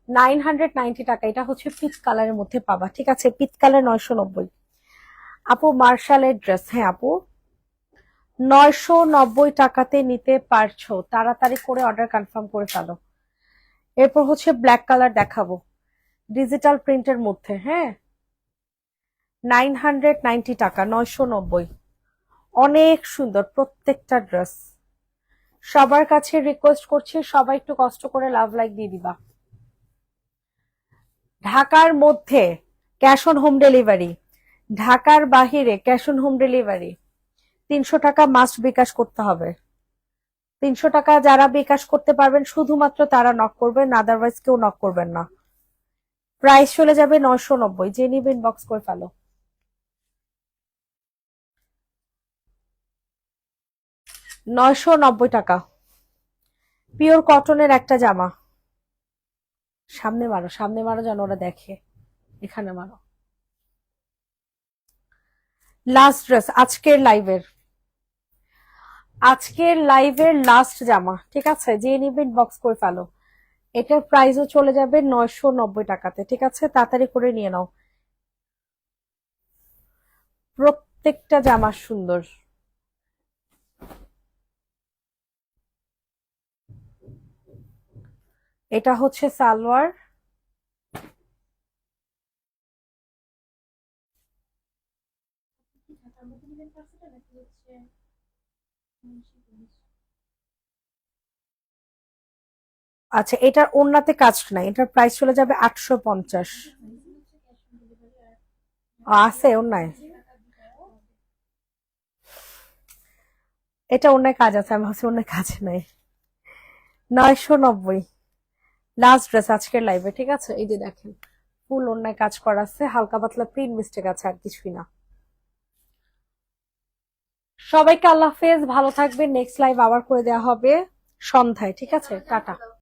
990 টাকা। এটা হচ্ছে পিচ কালারের মধ্যে পাবা, ঠিক আছে? Peach colour 990। আপু মার্শালের ড্রেস, হ্যাঁ আপু 990 টাকাতে নিতে পারছো, তাড়াতাড়ি করে অর্ডার কনফার্ম করে ফেলো। এরপর হচ্ছে ব্ল্যাক কালার দেখাবো, ডিজিটাল প্রিন্টের মধ্যে, হ্যাঁ 990 টাকা, 990। অনেক সুন্দর প্রত্যেকটা ড্রেস। সবার কাছে রিকোয়েস্ট করছি, সবাই একটু কষ্ট করে লাভ লাইক দিয়ে দিবা। ঢাকার মধ্যে ক্যাশ অন হোম ডেলিভারি, ঢাকার বাহিরে ক্যাশ অন হোম ডেলিভারি। 300 টাকা মাস্ট বিকাশ করতে হবে। 300 টাকা যারা বিকাশ করতে পারবেন শুধুমাত্র তারা নক করবেন, আদারওয়াইজ কেউ নক করবেন না। প্রাইস চলে যাবে 990, যে নিবে ইনবক্স করে ফেলো। 990 টাকা, পিওর কটনের একটা জামা। সামনে মারো, সামনে মারো যেন ওরা দেখে, এখানে মারো। লাস্ট ড্রেস আজকের লাইভের লাস্ট জামা, ঠিক আছে? যে নিবে ইনবক্স করে ফেলো। এটার প্রাইসও চলে যাবে 990 টাকাতে, ঠিক আছে? তাড়াতাড়ি করে নিয়ে নাও, প্রত্যেকটা জামা সুন্দর। এটা হচ্ছে সালোয়ার, আচ্ছা এটার ওড়নাতে কাজ নাই, এটার প্রাইস চলে যাবে 850। আছে ওড়নায়, এটা ওড়নায় কাজ আছে, আমি ভাবছি ওড়নায় কাজ নাই। 990, লাস্ট ড্রেস আজকের লাইভে, ঠিক আছে? এই যে দেখেন ফুল ওড়নায় কাজ করা আছে, হালকা পাতলা প্রিন্ট মিস্টেক আছে, আর কিছুই না। সবাইকে আল্লাহ হাফেজ, ভালো থাকবে। নেক্সট লাইভ আবার করে দেওয়া হবে সন্ধ্যায়, ঠিক আছে? টাটা।